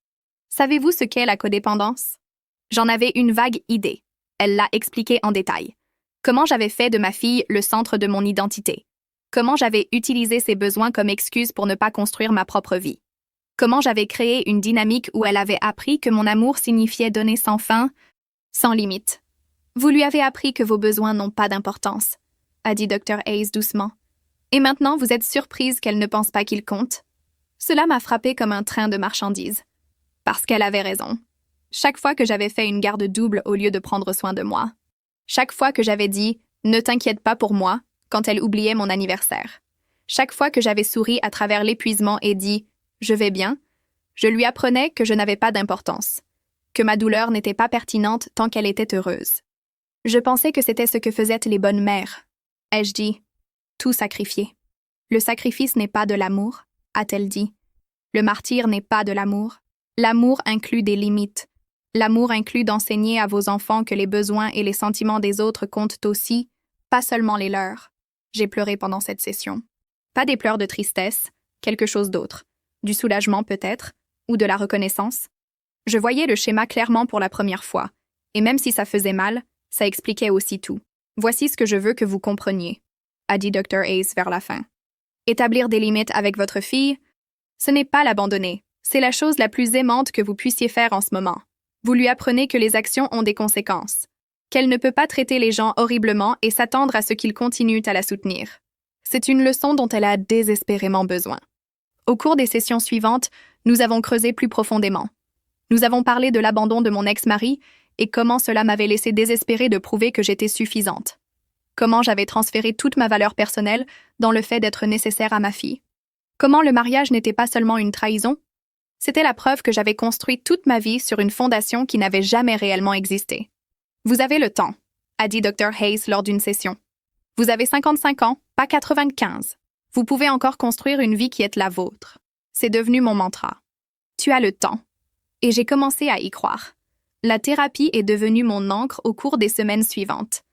savez-vous ce qu'est la codépendance? J'en avais une vague idée. Elle l'a expliqué en détail. Comment j'avais fait de ma fille le centre de mon identité. Comment j'avais utilisé ses besoins comme excuse pour ne pas construire ma propre vie. Comment j'avais créé une dynamique où elle avait appris que mon amour signifiait donner sans fin, sans limite. Vous lui avez appris que vos besoins n'ont pas d'importance, a dit Dr. Hayes doucement. Et maintenant, vous êtes surprise qu'elle ne pense pas qu'il compte? Cela m'a frappé comme un train de marchandises. Parce qu'elle avait raison. Chaque fois que j'avais fait une garde double au lieu de prendre soin de moi. Chaque fois que j'avais dit « ne t'inquiète pas pour moi » quand elle oubliait mon anniversaire. Chaque fois que j'avais souri à travers l'épuisement et dit « je vais bien », je lui apprenais que je n'avais pas d'importance, que ma douleur n'était pas pertinente tant qu'elle était heureuse. Je pensais que c'était ce que faisaient les bonnes mères. Ai-je dit « tout sacrifier ». Le sacrifice n'est pas de l'amour, a-t-elle dit. Le martyre n'est pas de l'amour. L'amour inclut des limites. L'amour inclut d'enseigner à vos enfants que les besoins et les sentiments des autres comptent aussi, pas seulement les leurs. J'ai pleuré pendant cette session. Pas des pleurs de tristesse, quelque chose d'autre. Du soulagement peut-être, ou de la reconnaissance. Je voyais le schéma clairement pour la première fois, et même si ça faisait mal, ça expliquait aussi tout. Voici ce que je veux que vous compreniez, a dit Dr. Hayes vers la fin. Établir des limites avec votre fille, ce n'est pas l'abandonner, c'est la chose la plus aimante que vous puissiez faire en ce moment. Vous lui apprenez que les actions ont des conséquences, qu'elle ne peut pas traiter les gens horriblement et s'attendre à ce qu'ils continuent à la soutenir. C'est une leçon dont elle a désespérément besoin. Au cours des sessions suivantes, nous avons creusé plus profondément. Nous avons parlé de l'abandon de mon ex-mari et comment cela m'avait laissé désespérée de prouver que j'étais suffisante. Comment j'avais transféré toute ma valeur personnelle dans le fait d'être nécessaire à ma fille. Comment le mariage n'était pas seulement une trahison? C'était la preuve que j'avais construit toute ma vie sur une fondation qui n'avait jamais réellement existé. Vous avez le temps, a dit Dr. Hayes lors d'une session. Vous avez 55 ans, pas 95. Vous pouvez encore construire une vie qui est la vôtre. C'est devenu mon mantra. Tu as le temps. Et j'ai commencé à y croire. La thérapie est devenue mon ancre au cours des semaines suivantes.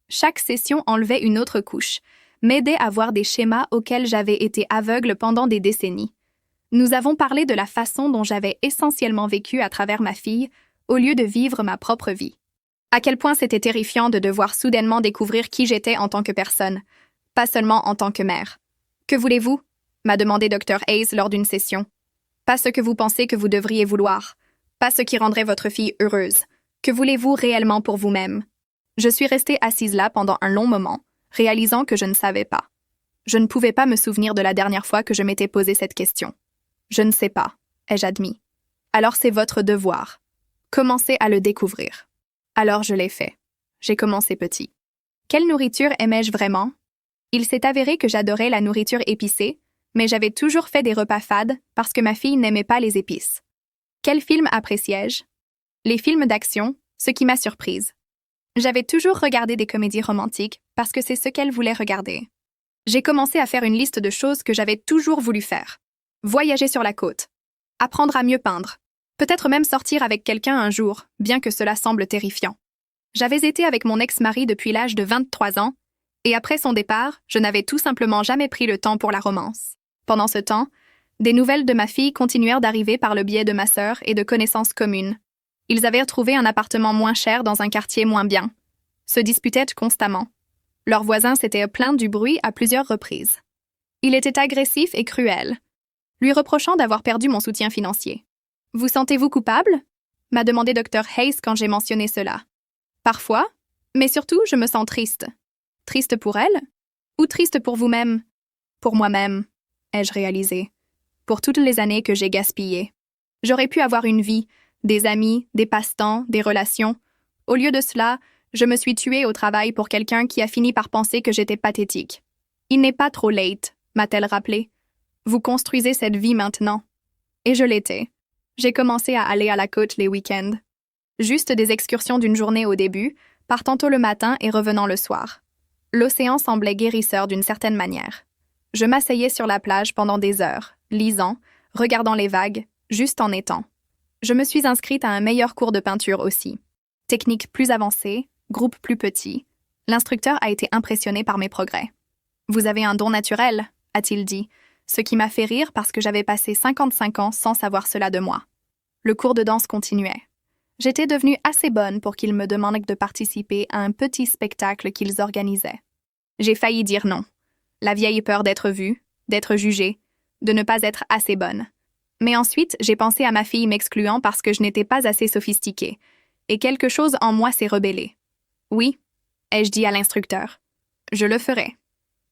Chaque session enlevait une autre couche, m'aidait à voir des schémas auxquels j'avais été aveugle pendant des décennies. Nous avons parlé de la façon dont j'avais essentiellement vécu à travers ma fille, au lieu de vivre ma propre vie. À quel point c'était terrifiant de devoir soudainement découvrir qui j'étais en tant que personne, pas seulement en tant que mère. « Que voulez-vous » m'a demandé Dr. Hayes lors d'une session. « Pas ce que vous pensez que vous devriez vouloir, pas ce qui rendrait votre fille heureuse. Que voulez-vous réellement pour vous-même » Je suis restée assise là pendant un long moment, réalisant que je ne savais pas. Je ne pouvais pas me souvenir de la dernière fois que je m'étais posé cette question. Je ne sais pas, ai-je admis. Alors c'est votre devoir. Commencez à le découvrir. Alors je l'ai fait. J'ai commencé petit. Quelle nourriture aimais-je vraiment? Il s'est avéré que j'adorais la nourriture épicée, mais j'avais toujours fait des repas fades parce que ma fille n'aimait pas les épices. Quels films appréciais-je? Les films d'action, ce qui m'a surprise. J'avais toujours regardé des comédies romantiques parce que c'est ce qu'elle voulait regarder. J'ai commencé à faire une liste de choses que j'avais toujours voulu faire. Voyager sur la côte. Apprendre à mieux peindre. Peut-être même sortir avec quelqu'un un jour, bien que cela semble terrifiant. J'avais été avec mon ex-mari depuis l'âge de 23 ans, et après son départ, je n'avais tout simplement jamais pris le temps pour la romance. Pendant ce temps, des nouvelles de ma fille continuèrent d'arriver par le biais de ma sœur et de connaissances communes. Ils avaient trouvé un appartement moins cher dans un quartier moins bien. Se disputaient constamment. Leurs voisins s'étaient plaints du bruit à plusieurs reprises. Il était agressif et cruel, lui reprochant d'avoir perdu mon soutien financier. « Vous sentez-vous coupable » m'a demandé Dr. Hayes quand j'ai mentionné cela. Parfois, mais surtout, je me sens triste. Triste pour elle? Ou triste pour vous-même? Pour moi-même, ai-je réalisé. Pour toutes les années que j'ai gaspillées. J'aurais pu avoir une vie, des amis, des passe-temps, des relations. Au lieu de cela, je me suis tuée au travail pour quelqu'un qui a fini par penser que j'étais pathétique. Il n'est pas trop late, m'a-t-elle rappelé. Vous construisez cette vie maintenant. Et je l'étais. J'ai commencé à aller à la côte les week-ends. Juste des excursions d'une journée au début, partant tôt le matin et revenant le soir. L'océan semblait guérisseur d'une certaine manière. Je m'asseyais sur la plage pendant des heures, lisant, regardant les vagues, juste en étant. Je me suis inscrite à un meilleur cours de peinture aussi. Technique plus avancée, groupe plus petit. L'instructeur a été impressionné par mes progrès. « Vous avez un don naturel », a-t-il dit, ce qui m'a fait rire parce que j'avais passé 55 ans sans savoir cela de moi. Le cours de danse continuait. J'étais devenue assez bonne pour qu'ils me demandent de participer à un petit spectacle qu'ils organisaient. J'ai failli dire non. La vieille peur d'être vue, d'être jugée, de ne pas être assez bonne. Mais ensuite, j'ai pensé à ma fille m'excluant parce que je n'étais pas assez sophistiquée, et quelque chose en moi s'est rebellé. Oui, ai-je dit à l'instructeur. Je le ferai.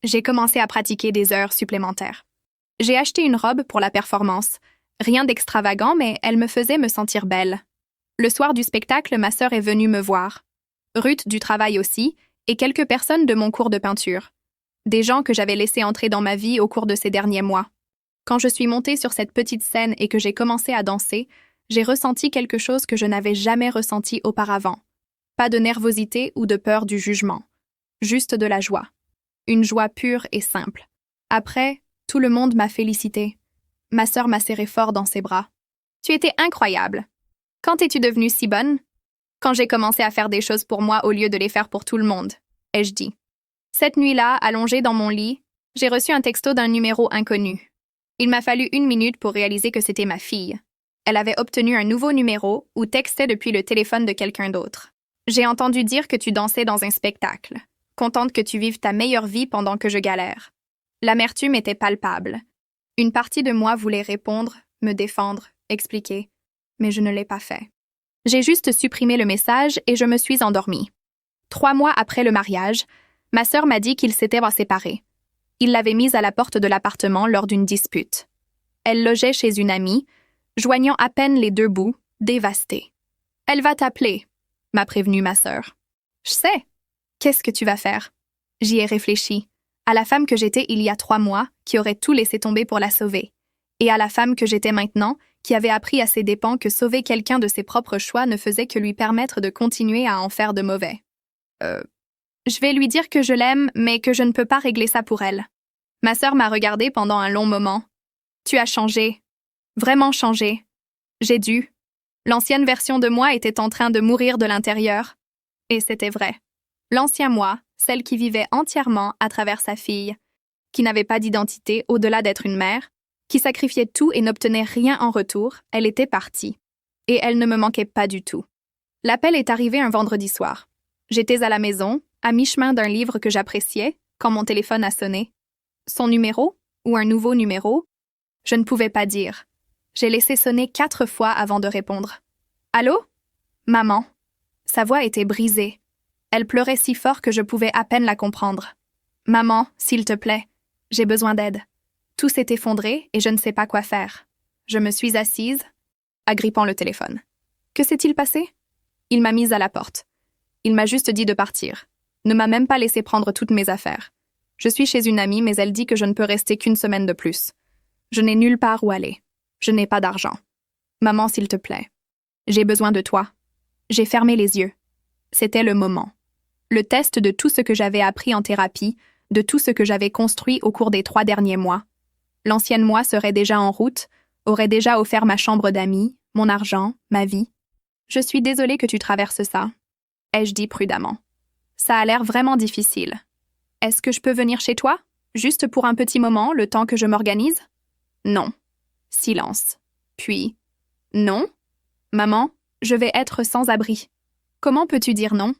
J'ai commencé à pratiquer des heures supplémentaires. J'ai acheté une robe pour la performance. Rien d'extravagant, mais elle me faisait me sentir belle. Le soir du spectacle, ma sœur est venue me voir. Ruth du travail aussi, et quelques personnes de mon cours de peinture. Des gens que j'avais laissés entrer dans ma vie au cours de ces derniers mois. Quand je suis montée sur cette petite scène et que j'ai commencé à danser, j'ai ressenti quelque chose que je n'avais jamais ressenti auparavant. Pas de nervosité ou de peur du jugement. Juste de la joie. Une joie pure et simple. Après, tout le monde m'a félicité. Ma sœur m'a serré fort dans ses bras. « Tu étais incroyable. Quand es-tu devenue si bonne? » Quand j'ai commencé à faire des choses pour moi au lieu de les faire pour tout le monde, ai-je dit. Cette nuit-là, allongée dans mon lit, j'ai reçu un texto d'un numéro inconnu. Il m'a fallu 1 minute pour réaliser que c'était ma fille. Elle avait obtenu un nouveau numéro ou textait depuis le téléphone de quelqu'un d'autre. J'ai entendu dire que tu dansais dans un spectacle. Contente que tu vives ta meilleure vie pendant que je galère. L'amertume était palpable. Une partie de moi voulait répondre, me défendre, expliquer, mais je ne l'ai pas fait. J'ai juste supprimé le message et je me suis endormie. 3 mois après le mariage, ma sœur m'a dit qu'ils s'étaient séparés. Il l'avait mise à la porte de l'appartement lors d'une dispute. Elle logeait chez une amie, joignant à peine les 2 bouts, dévastée. « Elle va t'appeler », m'a prévenue ma sœur. « Je sais. Qu'est-ce que tu vas faire ?» J'y ai réfléchi. À la femme que j'étais il y a 3 mois, qui aurait tout laissé tomber pour la sauver. Et à la femme que j'étais maintenant, qui avait appris à ses dépens que sauver quelqu'un de ses propres choix ne faisait que lui permettre de continuer à en faire de mauvais. Je vais lui dire que je l'aime, mais que je ne peux pas régler ça pour elle. Ma sœur m'a regardée pendant un long moment. Tu as changé. Vraiment changé. J'ai dû. L'ancienne version de moi était en train de mourir de l'intérieur. Et c'était vrai. L'ancien moi, celle qui vivait entièrement à travers sa fille, qui n'avait pas d'identité au-delà d'être une mère, qui sacrifiait tout et n'obtenait rien en retour, elle était partie. Et elle ne me manquait pas du tout. L'appel est arrivé un vendredi soir. J'étais à la maison, à mi-chemin d'un livre que j'appréciais, quand mon téléphone a sonné. Son numéro, ou un nouveau numéro, je ne pouvais pas dire. J'ai laissé sonner 4 fois avant de répondre. Allô? Maman. Sa voix était brisée. Elle pleurait si fort que je pouvais à peine la comprendre. Maman, s'il te plaît, j'ai besoin d'aide. Tout s'est effondré et je ne sais pas quoi faire. Je me suis assise, agrippant le téléphone. Que s'est-il passé? Il m'a mise à la porte. Il m'a juste dit de partir. Ne m'a même pas laissé prendre toutes mes affaires. Je suis chez une amie, mais elle dit que je ne peux rester qu'1 semaine de plus. Je n'ai nulle part où aller. Je n'ai pas d'argent. Maman, s'il te plaît. J'ai besoin de toi. J'ai fermé les yeux. C'était le moment. Le test de tout ce que j'avais appris en thérapie, de tout ce que j'avais construit au cours des 3 derniers mois. L'ancienne moi serait déjà en route, aurait déjà offert ma chambre d'amis, mon argent, ma vie. Je suis désolée que tu traverses ça, ai-je dit prudemment. Ça a l'air vraiment difficile. Est-ce que je peux venir chez toi, juste pour un petit moment, le temps que je m'organise? Non. Silence. Puis, non? Maman, je vais être sans abri. Comment peux-tu dire non?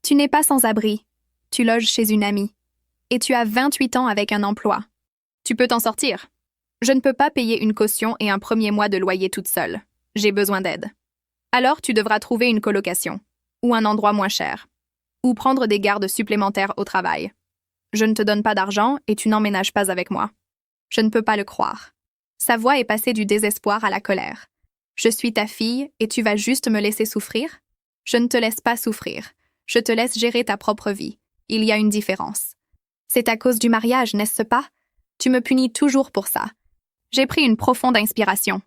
Tu n'es pas sans abri. Tu loges chez une amie. Et tu as 28 ans avec un emploi. Tu peux t'en sortir. Je ne peux pas payer une caution et un premier mois de loyer toute seule. J'ai besoin d'aide. Alors tu devras trouver une colocation, ou un endroit moins cher, ou prendre des gardes supplémentaires au travail. Je ne te donne pas d'argent et tu n'emménages pas avec moi. Je ne peux pas le croire. Sa voix est passée du désespoir à la colère. Je suis ta fille et tu vas juste me laisser souffrir? Je ne te laisse pas souffrir. Je te laisse gérer ta propre vie. Il y a une différence. C'est à cause du mariage, n'est-ce pas? Tu me punis toujours pour ça. J'ai pris une profonde inspiration.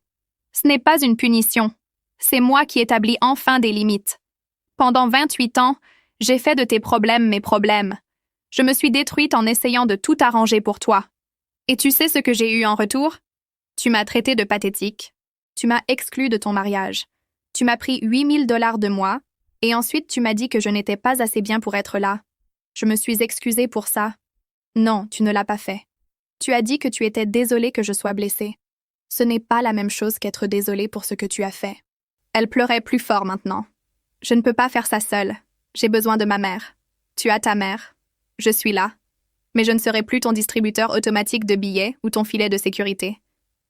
Ce n'est pas une punition. C'est moi qui établis enfin des limites. Pendant 28 ans, j'ai fait de tes problèmes mes problèmes. Je me suis détruite en essayant de tout arranger pour toi. Et tu sais ce que j'ai eu en retour? Tu m'as traité de pathétique. Tu m'as exclue de ton mariage. Tu m'as pris 8 000 $ de moi, et ensuite tu m'as dit que je n'étais pas assez bien pour être là. Je me suis excusée pour ça. Non, tu ne l'as pas fait. Tu as dit que tu étais désolée que je sois blessée. Ce n'est pas la même chose qu'être désolée pour ce que tu as fait. Elle pleurait plus fort maintenant. Je ne peux pas faire ça seule. J'ai besoin de ma mère. Tu as ta mère. Je suis là. Mais je ne serai plus ton distributeur automatique de billets ou ton filet de sécurité.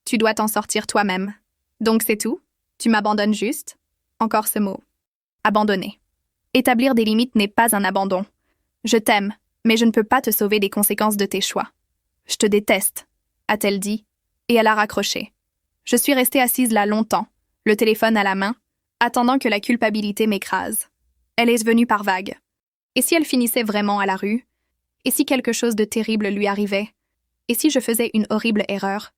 Tu dois t'en sortir toi-même. Donc c'est tout? Tu m'abandonnes juste? Encore ce mot. Abandonner. Établir des limites n'est pas un abandon. Je t'aime, mais je ne peux pas te sauver des conséquences de tes choix. Je te déteste, a-t-elle dit, et elle a raccroché. Je suis restée assise là longtemps, le téléphone à la main, attendant que la culpabilité m'écrase. Elle est venue par vagues. Et si elle finissait vraiment à la rue? Et si quelque chose de terrible lui arrivait? Et si je faisais une horrible erreur?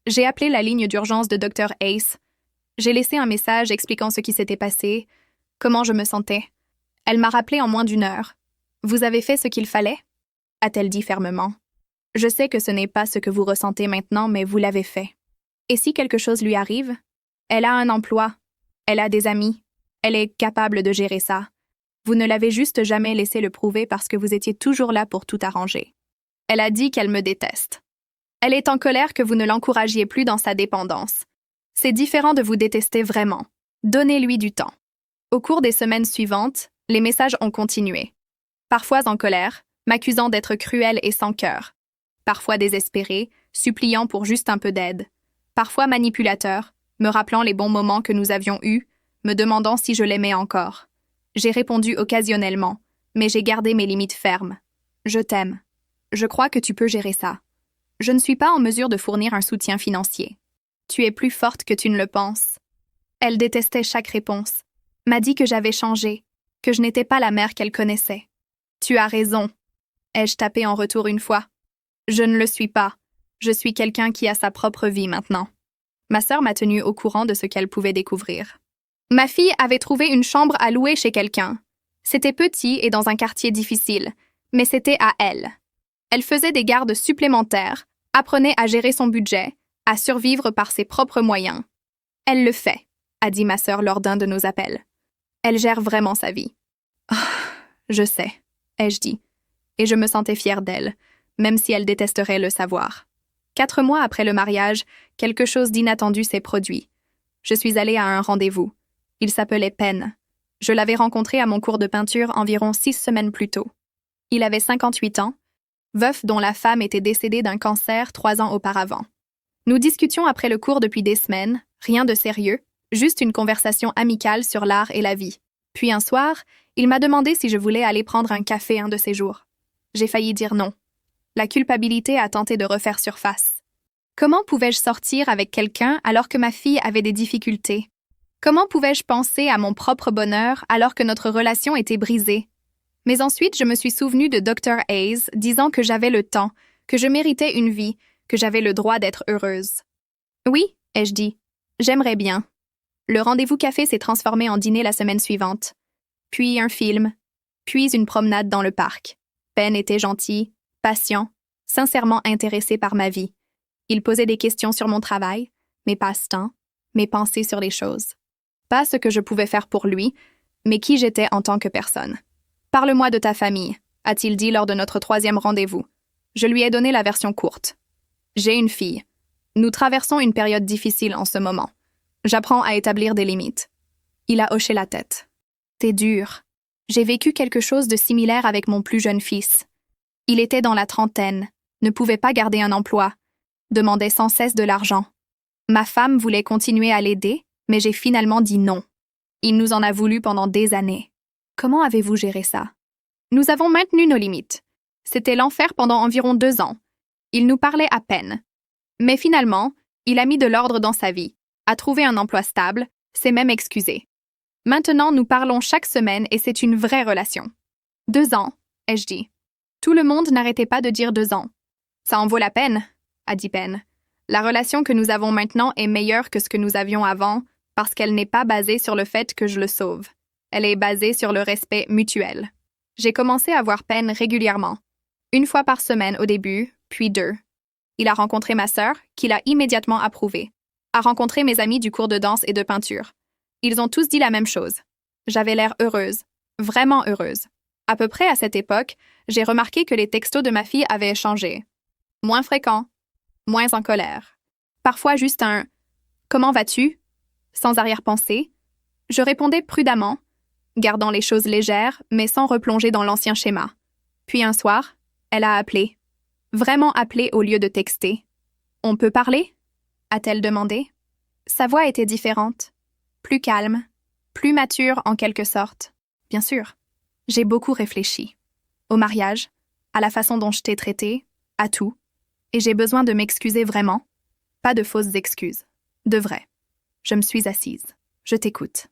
J'ai appelé la ligne d'urgence de Dr. Ace. J'ai laissé un message expliquant ce qui s'était passé, comment je me sentais. Elle m'a rappelé en moins d'1 heure. Vous avez fait ce qu'il fallait? A-t-elle dit fermement. Je sais que ce n'est pas ce que vous ressentez maintenant, mais vous l'avez fait. Et si quelque chose lui arrive? Elle a un emploi. Elle a des amis. Elle est capable de gérer ça. Vous ne l'avez juste jamais laissé le prouver parce que vous étiez toujours là pour tout arranger. Elle a dit qu'elle me déteste. Elle est en colère que vous ne l'encouragiez plus dans sa dépendance. C'est différent de vous détester vraiment. Donnez-lui du temps. Au cours des semaines suivantes, les messages ont continué. Parfois en colère, m'accusant d'être cruelle et sans cœur. Parfois désespéré, suppliant pour juste un peu d'aide. Parfois manipulateur, me rappelant les bons moments que nous avions eus, me demandant si je l'aimais encore. J'ai répondu occasionnellement, mais j'ai gardé mes limites fermes. Je t'aime. Je crois que tu peux gérer ça. Je ne suis pas en mesure de fournir un soutien financier. Tu es plus forte que tu ne le penses. Elle détestait chaque réponse. M'a dit que j'avais changé, que je n'étais pas la mère qu'elle connaissait. Tu as raison. Ai-je tapé en retour une fois? Je ne le suis pas. Je suis quelqu'un qui a sa propre vie maintenant. Ma sœur m'a tenue au courant de ce qu'elle pouvait découvrir. Ma fille avait trouvé une chambre à louer chez quelqu'un. C'était petit et dans un quartier difficile, mais c'était à elle. Elle faisait des gardes supplémentaires, apprenait à gérer son budget, à survivre par ses propres moyens. Elle le fait, a dit ma sœur lors d'un de nos appels. Elle gère vraiment sa vie. Ah, je sais, ai-je dit, et je me sentais fière d'elle, même si elle détesterait le savoir. 4 mois après le mariage, quelque chose d'inattendu s'est produit. Je suis allée à un rendez-vous. Il s'appelait Penn. Je l'avais rencontré à mon cours de peinture environ 6 semaines plus tôt. Il avait 58 ans, veuf dont la femme était décédée d'un cancer 3 ans auparavant. Nous discutions après le cours depuis des semaines, rien de sérieux, juste une conversation amicale sur l'art et la vie. Puis un soir, il m'a demandé si je voulais aller prendre un café un de ces jours. J'ai failli dire non. La culpabilité a tenté de refaire surface. Comment pouvais-je sortir avec quelqu'un alors que ma fille avait des difficultés? Comment pouvais-je penser à mon propre bonheur alors que notre relation était brisée? Mais ensuite, je me suis souvenue de Dr. Hayes disant que j'avais le temps, que je méritais une vie, que j'avais le droit d'être heureuse. Oui, ai-je dit, j'aimerais bien. Le rendez-vous café s'est transformé en dîner la semaine suivante. Puis un film, puis une promenade dans le parc. Penn était gentil, patient, sincèrement intéressé par ma vie. Il posait des questions sur mon travail, mes passe-temps, mes pensées sur les choses. Pas ce que je pouvais faire pour lui, mais qui j'étais en tant que personne. « Parle-moi de ta famille », a-t-il dit lors de notre 3e rendez-vous. Je lui ai donné la version courte. J'ai une fille. Nous traversons une période difficile en ce moment. J'apprends à établir des limites. Il a hoché la tête. C'est dur. J'ai vécu quelque chose de similaire avec mon plus jeune fils. Il était dans la trentaine, ne pouvait pas garder un emploi, demandait sans cesse de l'argent. Ma femme voulait continuer à l'aider, mais j'ai finalement dit non. Il nous en a voulu pendant des années. Comment avez-vous géré ça? Nous avons maintenu nos limites. C'était l'enfer pendant environ 2 ans. Il nous parlait à peine. Mais finalement, il a mis de l'ordre dans sa vie, a trouvé un emploi stable, s'est même excusé. Maintenant, nous parlons chaque semaine et c'est une vraie relation. 2 ans, ai-je dit. Tout le monde n'arrêtait pas de dire 2 ans. Ça en vaut la peine, a dit Penn. La relation que nous avons maintenant est meilleure que ce que nous avions avant parce qu'elle n'est pas basée sur le fait que je le sauve. Elle est basée sur le respect mutuel. J'ai commencé à voir Penn régulièrement. 1 fois par semaine au début, puis 2. Il a rencontré ma sœur, qu'il a immédiatement approuvée. A rencontré mes amis du cours de danse et de peinture. Ils ont tous dit la même chose. J'avais l'air heureuse, vraiment heureuse. À peu près à cette époque, j'ai remarqué que les textos de ma fille avaient changé. Moins fréquents, moins en colère. Parfois juste un « Comment vas-tu ?» sans arrière-pensée. Je répondais prudemment, gardant les choses légères, mais sans replonger dans l'ancien schéma. Puis un soir, elle a appelé. Vraiment appelé au lieu de texter. « On peut parler ?» a-t-elle demandé. Sa voix était différente, plus calme, plus mature en quelque sorte. Bien sûr, j'ai beaucoup réfléchi. Au mariage, à la façon dont je t'ai traité, à tout. Et j'ai besoin de m'excuser vraiment. Pas de fausses excuses. De vrai. Je me suis assise. Je t'écoute.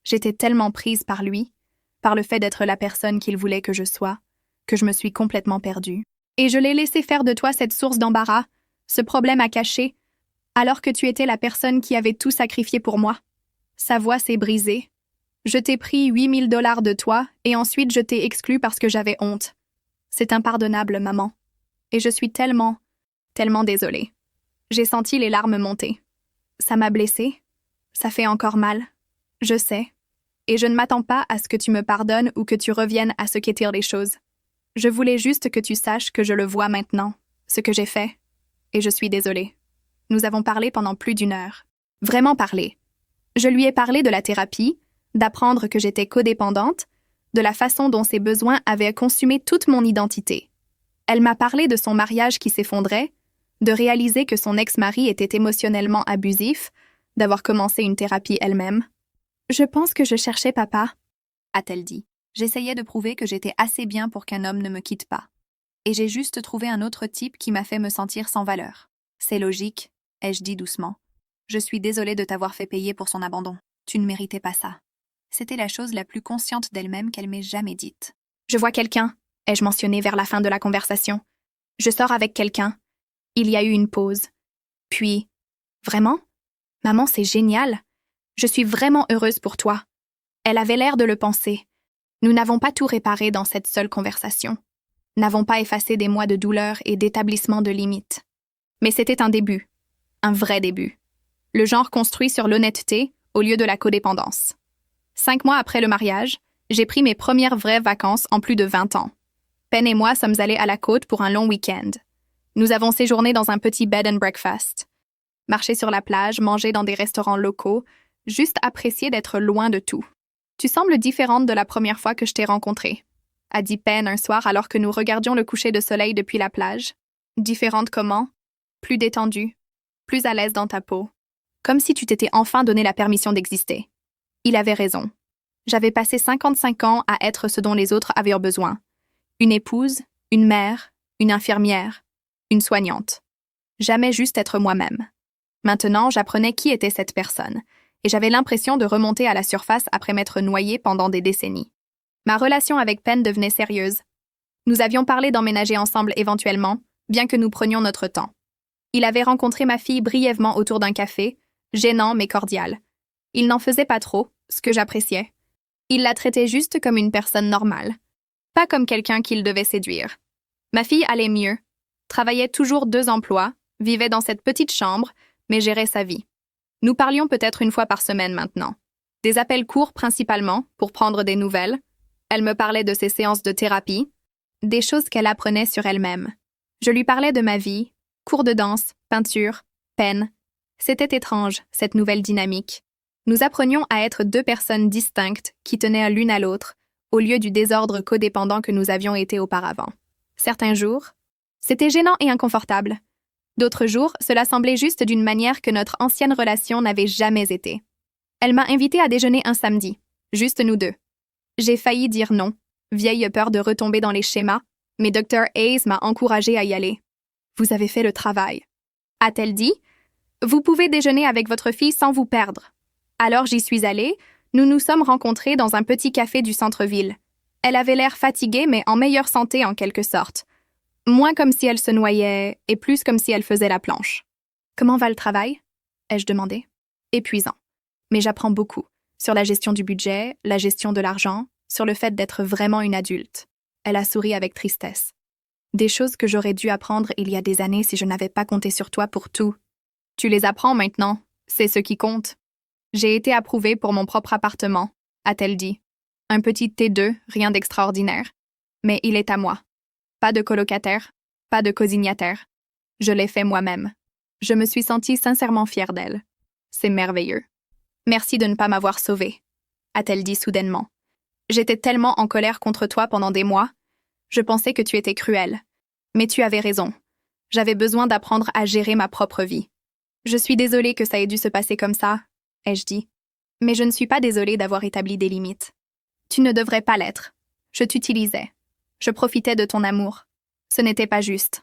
J'étais tellement prise par lui, par le fait d'être la personne qu'il voulait que je sois, que je me suis complètement perdue. Et je l'ai laissé faire de toi cette source d'embarras, ce problème à cacher, alors que tu étais la personne qui avait tout sacrifié pour moi. Sa voix s'est brisée. Je t'ai pris 8 000 $ de toi et ensuite je t'ai exclue parce que j'avais honte. C'est impardonnable, maman. Et je suis tellement désolée. J'ai senti les larmes monter. Ça m'a blessée. Ça fait encore mal. Je sais. Et je ne m'attends pas à ce que tu me pardonnes ou que tu reviennes à ce qu'étaient les choses. Je voulais juste que tu saches que je le vois maintenant, ce que j'ai fait. Et je suis désolée. Nous avons parlé pendant plus d'1 heure. Vraiment parlé. Je lui ai parlé de la thérapie, d'apprendre que j'étais codépendante, de la façon dont ses besoins avaient consumé toute mon identité. Elle m'a parlé de son mariage qui s'effondrait, de réaliser que son ex-mari était émotionnellement abusif, d'avoir commencé une thérapie elle-même. « Je pense que je cherchais papa », a-t-elle dit. J'essayais de prouver que j'étais assez bien pour qu'un homme ne me quitte pas. Et j'ai juste trouvé un autre type qui m'a fait me sentir sans valeur. C'est logique, ai-je dit doucement. Je suis désolée de t'avoir fait payer pour son abandon. Tu ne méritais pas ça. C'était la chose la plus consciente d'elle-même qu'elle m'ait jamais dite. Je vois quelqu'un, ai-je mentionné vers la fin de la conversation. Je sors avec quelqu'un. Il y a eu une pause. Puis, vraiment? Maman, c'est génial. Je suis vraiment heureuse pour toi. Elle avait l'air de le penser. Nous n'avons pas tout réparé dans cette seule conversation. N'avons pas effacé des mois de douleur et d'établissement de limites. Mais c'était un début. Un vrai début. Le genre construit sur l'honnêteté au lieu de la codépendance. 5 mois après le mariage, j'ai pris mes premières vraies vacances en plus de 20 ans. Penn et moi sommes allés à la côte pour un long week-end. Nous avons séjourné dans un petit bed and breakfast. Marché sur la plage, mangé dans des restaurants locaux, juste apprécié d'être loin de tout. Tu sembles différente de la première fois que je t'ai rencontrée, a dit Penn un soir alors que nous regardions le coucher de soleil depuis la plage. Différente comment? Plus détendue, plus à l'aise dans ta peau. Comme si tu t'étais enfin donné la permission d'exister. Il avait raison. J'avais passé 55 ans à être ce dont les autres avaient besoin. Une épouse, une mère, une infirmière, une soignante. Jamais juste être moi-même. Maintenant, j'apprenais qui était cette personne, et j'avais l'impression de remonter à la surface après m'être noyée pendant des décennies. Ma relation avec Penn devenait sérieuse. Nous avions parlé d'emménager ensemble éventuellement, bien que nous prenions notre temps. Il avait rencontré ma fille brièvement autour d'un café, gênant mais cordial. Il n'en faisait pas trop, ce que j'appréciais. Il la traitait juste comme une personne normale, pas comme quelqu'un qu'il devait séduire. Ma fille allait mieux, travaillait toujours 2 emplois, vivait dans cette petite chambre, mais gérait sa vie. Nous parlions peut-être une fois par semaine maintenant. Des appels courts principalement, pour prendre des nouvelles. Elle me parlait de ses séances de thérapie, des choses qu'elle apprenait sur elle-même. Je lui parlais de ma vie, cours de danse, peinture, Penn. C'était étrange, cette nouvelle dynamique. Nous apprenions à être 2 personnes distinctes qui tenaient l'une à l'autre, au lieu du désordre codépendant que nous avions été auparavant. Certains jours, c'était gênant et inconfortable. D'autres jours, cela semblait juste d'une manière que notre ancienne relation n'avait jamais été. Elle m'a invitée à déjeuner un samedi, juste nous 2. J'ai failli dire non, vieille peur de retomber dans les schémas, mais Dr. Hayes m'a encouragée à y aller. « Vous avez fait le travail. » A-t-elle dit. « Vous pouvez déjeuner avec votre fille sans vous perdre. » Alors j'y suis allée, nous nous sommes rencontrés dans un petit café du centre-ville. Elle avait l'air fatiguée mais en meilleure santé en quelque sorte. Moins comme si elle se noyait et plus comme si elle faisait la planche. « Comment va le travail ?» ai-je demandé. « Épuisant. Mais j'apprends beaucoup. Sur la gestion du budget, la gestion de l'argent, sur le fait d'être vraiment une adulte. » Elle a souri avec tristesse. « Des choses que j'aurais dû apprendre il y a des années si je n'avais pas compté sur toi pour tout. Tu les apprends maintenant. C'est ce qui compte. » J'ai été approuvée pour mon propre appartement, a-t-elle dit. Un petit T2, rien d'extraordinaire. Mais il est à moi. Pas de colocataire, pas de cosignataire. Je l'ai fait moi-même. Je me suis sentie sincèrement fière d'elle. C'est merveilleux. Merci de ne pas m'avoir sauvée, a-t-elle dit soudainement. J'étais tellement en colère contre toi pendant des mois. Je pensais que tu étais cruelle. Mais tu avais raison. J'avais besoin d'apprendre à gérer ma propre vie. Je suis désolée que ça ait dû se passer comme ça, ai-je dit. Mais je ne suis pas désolée d'avoir établi des limites. Tu ne devrais pas l'être. Je t'utilisais. Je profitais de ton amour. Ce n'était pas juste.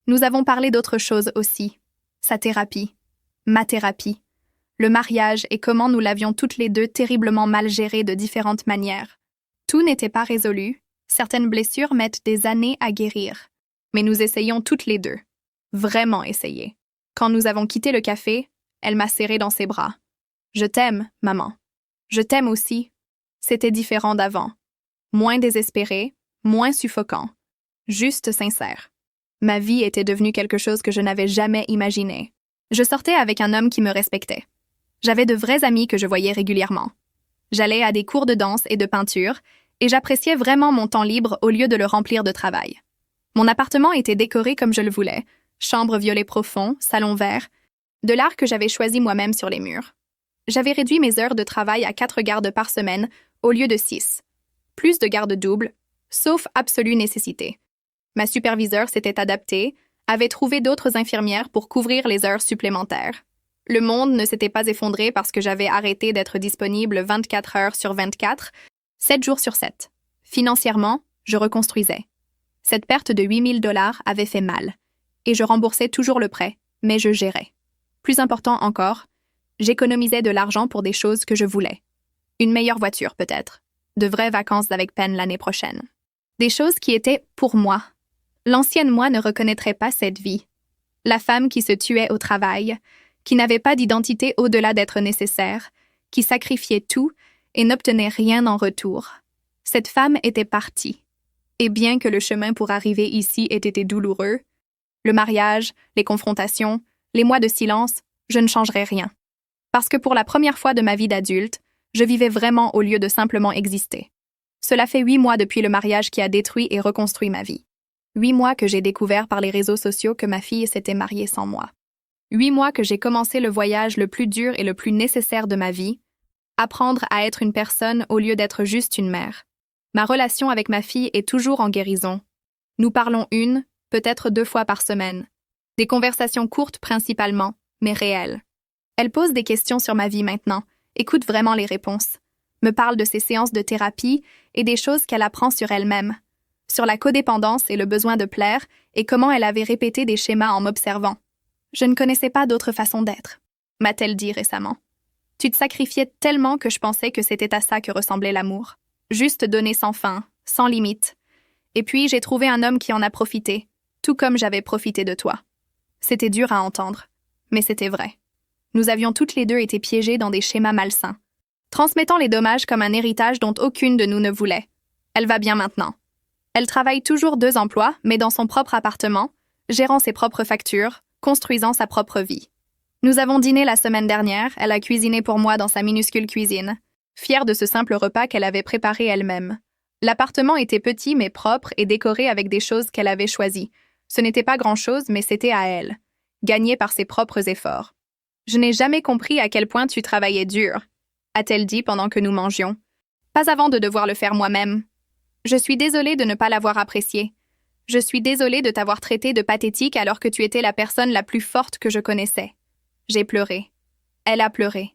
Nous avons parlé d'autre chose aussi. Sa thérapie. Ma thérapie. Le mariage et comment nous l'avions toutes les 2 terriblement mal géré de différentes manières. Tout n'était pas résolu. Certaines blessures mettent des années à guérir. Mais nous essayons toutes les 2. Vraiment essayé. Quand nous avons quitté le café, elle m'a serré dans ses bras. « Je t'aime, maman. Je t'aime aussi. » C'était différent d'avant. Moins désespéré, moins suffocant. Juste sincère. Ma vie était devenue quelque chose que je n'avais jamais imaginé. Je sortais avec un homme qui me respectait. J'avais de vrais amis que je voyais régulièrement. J'allais à des cours de danse et de peinture, et j'appréciais vraiment mon temps libre au lieu de le remplir de travail. Mon appartement était décoré comme je le voulais, chambre violet profond, salon vert, de l'art que j'avais choisi moi-même sur les murs. J'avais réduit mes heures de travail à 4 gardes par semaine au lieu de 6. Plus de gardes doubles, sauf absolue nécessité. Ma superviseure s'était adaptée, avait trouvé d'autres infirmières pour couvrir les heures supplémentaires. Le monde ne s'était pas effondré parce que j'avais arrêté d'être disponible 24 heures sur 24, 7 jours sur 7. Financièrement, je reconstruisais. Cette perte de 8 000 $ avait fait mal, et je remboursais toujours le prêt, mais je gérais. Plus important encore, j'économisais de l'argent pour des choses que je voulais. Une meilleure voiture peut-être, de vraies vacances avec Penn l'année prochaine. Des choses qui étaient pour moi. L'ancienne moi ne reconnaîtrait pas cette vie. La femme qui se tuait au travail, qui n'avait pas d'identité au-delà d'être nécessaire, qui sacrifiait tout et n'obtenait rien en retour. Cette femme était partie. Et bien que le chemin pour arriver ici ait été douloureux, le mariage, les confrontations, les mois de silence, je ne changerai rien. Parce que pour la première fois de ma vie d'adulte, je vivais vraiment au lieu de simplement exister. Cela fait 8 mois depuis le mariage qui a détruit et reconstruit ma vie. 8 mois que j'ai découvert par les réseaux sociaux que ma fille s'était mariée sans moi. 8 mois que j'ai commencé le voyage le plus dur et le plus nécessaire de ma vie, apprendre à être une personne au lieu d'être juste une mère. Ma relation avec ma fille est toujours en guérison. Nous parlons une, peut-être 2 fois par semaine. Des conversations courtes principalement, mais réelles. Elle pose des questions sur ma vie maintenant, écoute vraiment les réponses, me parle de ses séances de thérapie et des choses qu'elle apprend sur elle-même, sur la codépendance et le besoin de plaire et comment elle avait répété des schémas en m'observant. Je ne connaissais pas d'autre façon d'être, m'a-t-elle dit récemment. Tu te sacrifiais tellement que je pensais que c'était à ça que ressemblait l'amour. Juste donner sans fin, sans limite. Et puis j'ai trouvé un homme qui en a profité, tout comme j'avais profité de toi. C'était dur à entendre, mais c'était vrai. Nous avions toutes les deux été piégées dans des schémas malsains, transmettant les dommages comme un héritage dont aucune de nous ne voulait. Elle va bien maintenant. Elle travaille toujours 2 emplois, mais dans son propre appartement, gérant ses propres factures, construisant sa propre vie. Nous avons dîné la semaine dernière, elle a cuisiné pour moi dans sa minuscule cuisine, fière de ce simple repas qu'elle avait préparé elle-même. L'appartement était petit mais propre et décoré avec des choses qu'elle avait choisies. Ce n'était pas grand-chose, mais c'était à elle, gagné par ses propres efforts. « Je n'ai jamais compris à quel point tu travaillais dur », a-t-elle dit pendant que nous mangions. « Pas avant de devoir le faire moi-même. Je suis désolée de ne pas l'avoir apprécié. Je suis désolée de t'avoir traité de pathétique alors que tu étais la personne la plus forte que je connaissais. » J'ai pleuré. Elle a pleuré.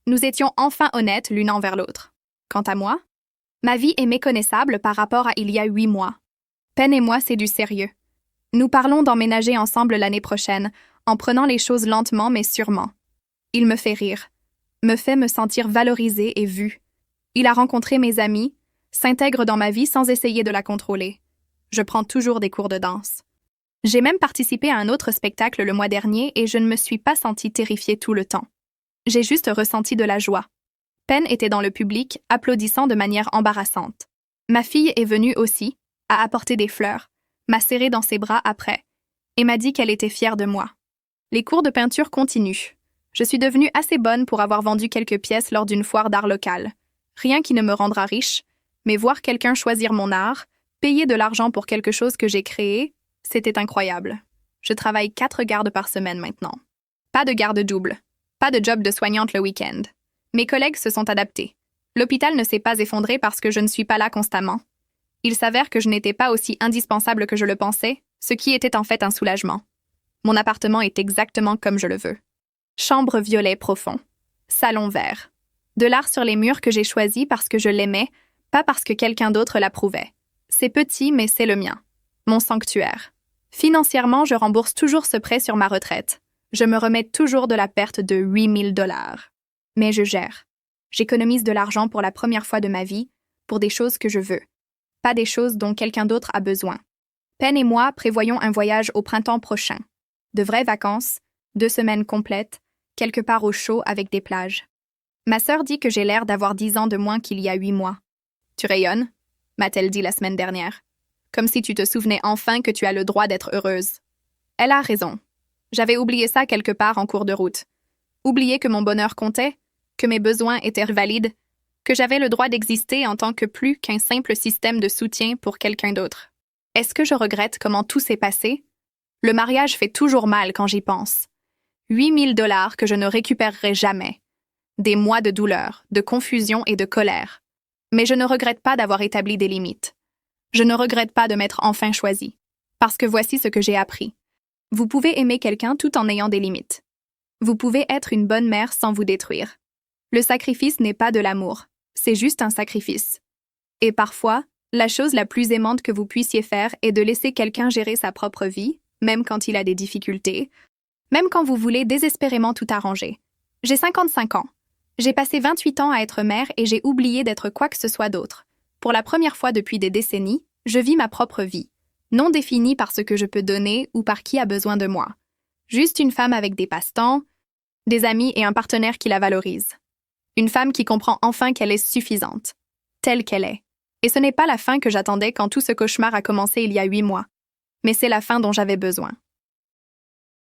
Nous étions enfin honnêtes l'une envers l'autre. Quant à moi, ma vie est méconnaissable par rapport à il y a 8 mois. Pen et moi, c'est du sérieux. Nous parlons d'emménager ensemble l'année prochaine, en prenant les choses lentement mais sûrement. Il me fait rire, me fait me sentir valorisée et vue. Il a rencontré mes amis, s'intègre dans ma vie sans essayer de la contrôler. Je prends toujours des cours de danse. J'ai même participé à un autre spectacle le mois dernier et je ne me suis pas sentie terrifiée tout le temps. J'ai juste ressenti de la joie. Pen était dans le public, applaudissant de manière embarrassante. Ma fille est venue aussi, a apporté des fleurs, m'a serré dans ses bras après, et m'a dit qu'elle était fière de moi. Les cours de peinture continuent. Je suis devenue assez bonne pour avoir vendu quelques pièces lors d'une foire d'art locale. Rien qui ne me rendra riche, mais voir quelqu'un choisir mon art, payer de l'argent pour quelque chose que j'ai créé, c'était incroyable. Je travaille 4 gardes par semaine maintenant. Pas de garde double, pas de job de soignante le week-end. Mes collègues se sont adaptés. L'hôpital ne s'est pas effondré parce que je ne suis pas là constamment. Il s'avère que je n'étais pas aussi indispensable que je le pensais, ce qui était en fait un soulagement. Mon appartement est exactement comme je le veux. Chambre violet profond. Salon vert. De l'art sur les murs que j'ai choisi parce que je l'aimais, pas parce que quelqu'un d'autre l'approuvait. C'est petit, mais c'est le mien. Mon sanctuaire. Financièrement, je rembourse toujours ce prêt sur ma retraite. Je me remets toujours de la perte de 8 000 $. Mais je gère. J'économise de l'argent pour la première fois de ma vie, pour des choses que je veux. Pas des choses dont quelqu'un d'autre a besoin. Pen et moi prévoyons un voyage au printemps prochain. De vraies vacances, 2 semaines complètes, quelque part au chaud avec des plages. Ma sœur dit que j'ai l'air d'avoir 10 ans de moins qu'il y a 8 mois. « Tu rayonnes », m'a-t-elle dit la semaine dernière. Comme si tu te souvenais enfin que tu as le droit d'être heureuse. Elle a raison. J'avais oublié ça quelque part en cours de route. Oublié que mon bonheur comptait, que mes besoins étaient valides, que j'avais le droit d'exister en tant que plus qu'un simple système de soutien pour quelqu'un d'autre. Est-ce que je regrette comment tout s'est passé? Le mariage fait toujours mal quand j'y pense. 8 000 $ que je ne récupérerai jamais. Des mois de douleur, de confusion et de colère. Mais je ne regrette pas d'avoir établi des limites. Je ne regrette pas de m'être enfin choisie. Parce que voici ce que j'ai appris. Vous pouvez aimer quelqu'un tout en ayant des limites. Vous pouvez être une bonne mère sans vous détruire. Le sacrifice n'est pas de l'amour, c'est juste un sacrifice. Et parfois, la chose la plus aimante que vous puissiez faire est de laisser quelqu'un gérer sa propre vie, même quand il a des difficultés, même quand vous voulez désespérément tout arranger. J'ai 55 ans. J'ai passé 28 ans à être mère et j'ai oublié d'être quoi que ce soit d'autre. Pour la première fois depuis des décennies, je vis ma propre vie. Non définie par ce que je peux donner ou par qui a besoin de moi. Juste une femme avec des passe-temps, des amis et un partenaire qui la valorise. Une femme qui comprend enfin qu'elle est suffisante, telle qu'elle est. Et ce n'est pas la fin que j'attendais quand tout ce cauchemar a commencé il y a 8 mois. Mais c'est la fin dont j'avais besoin.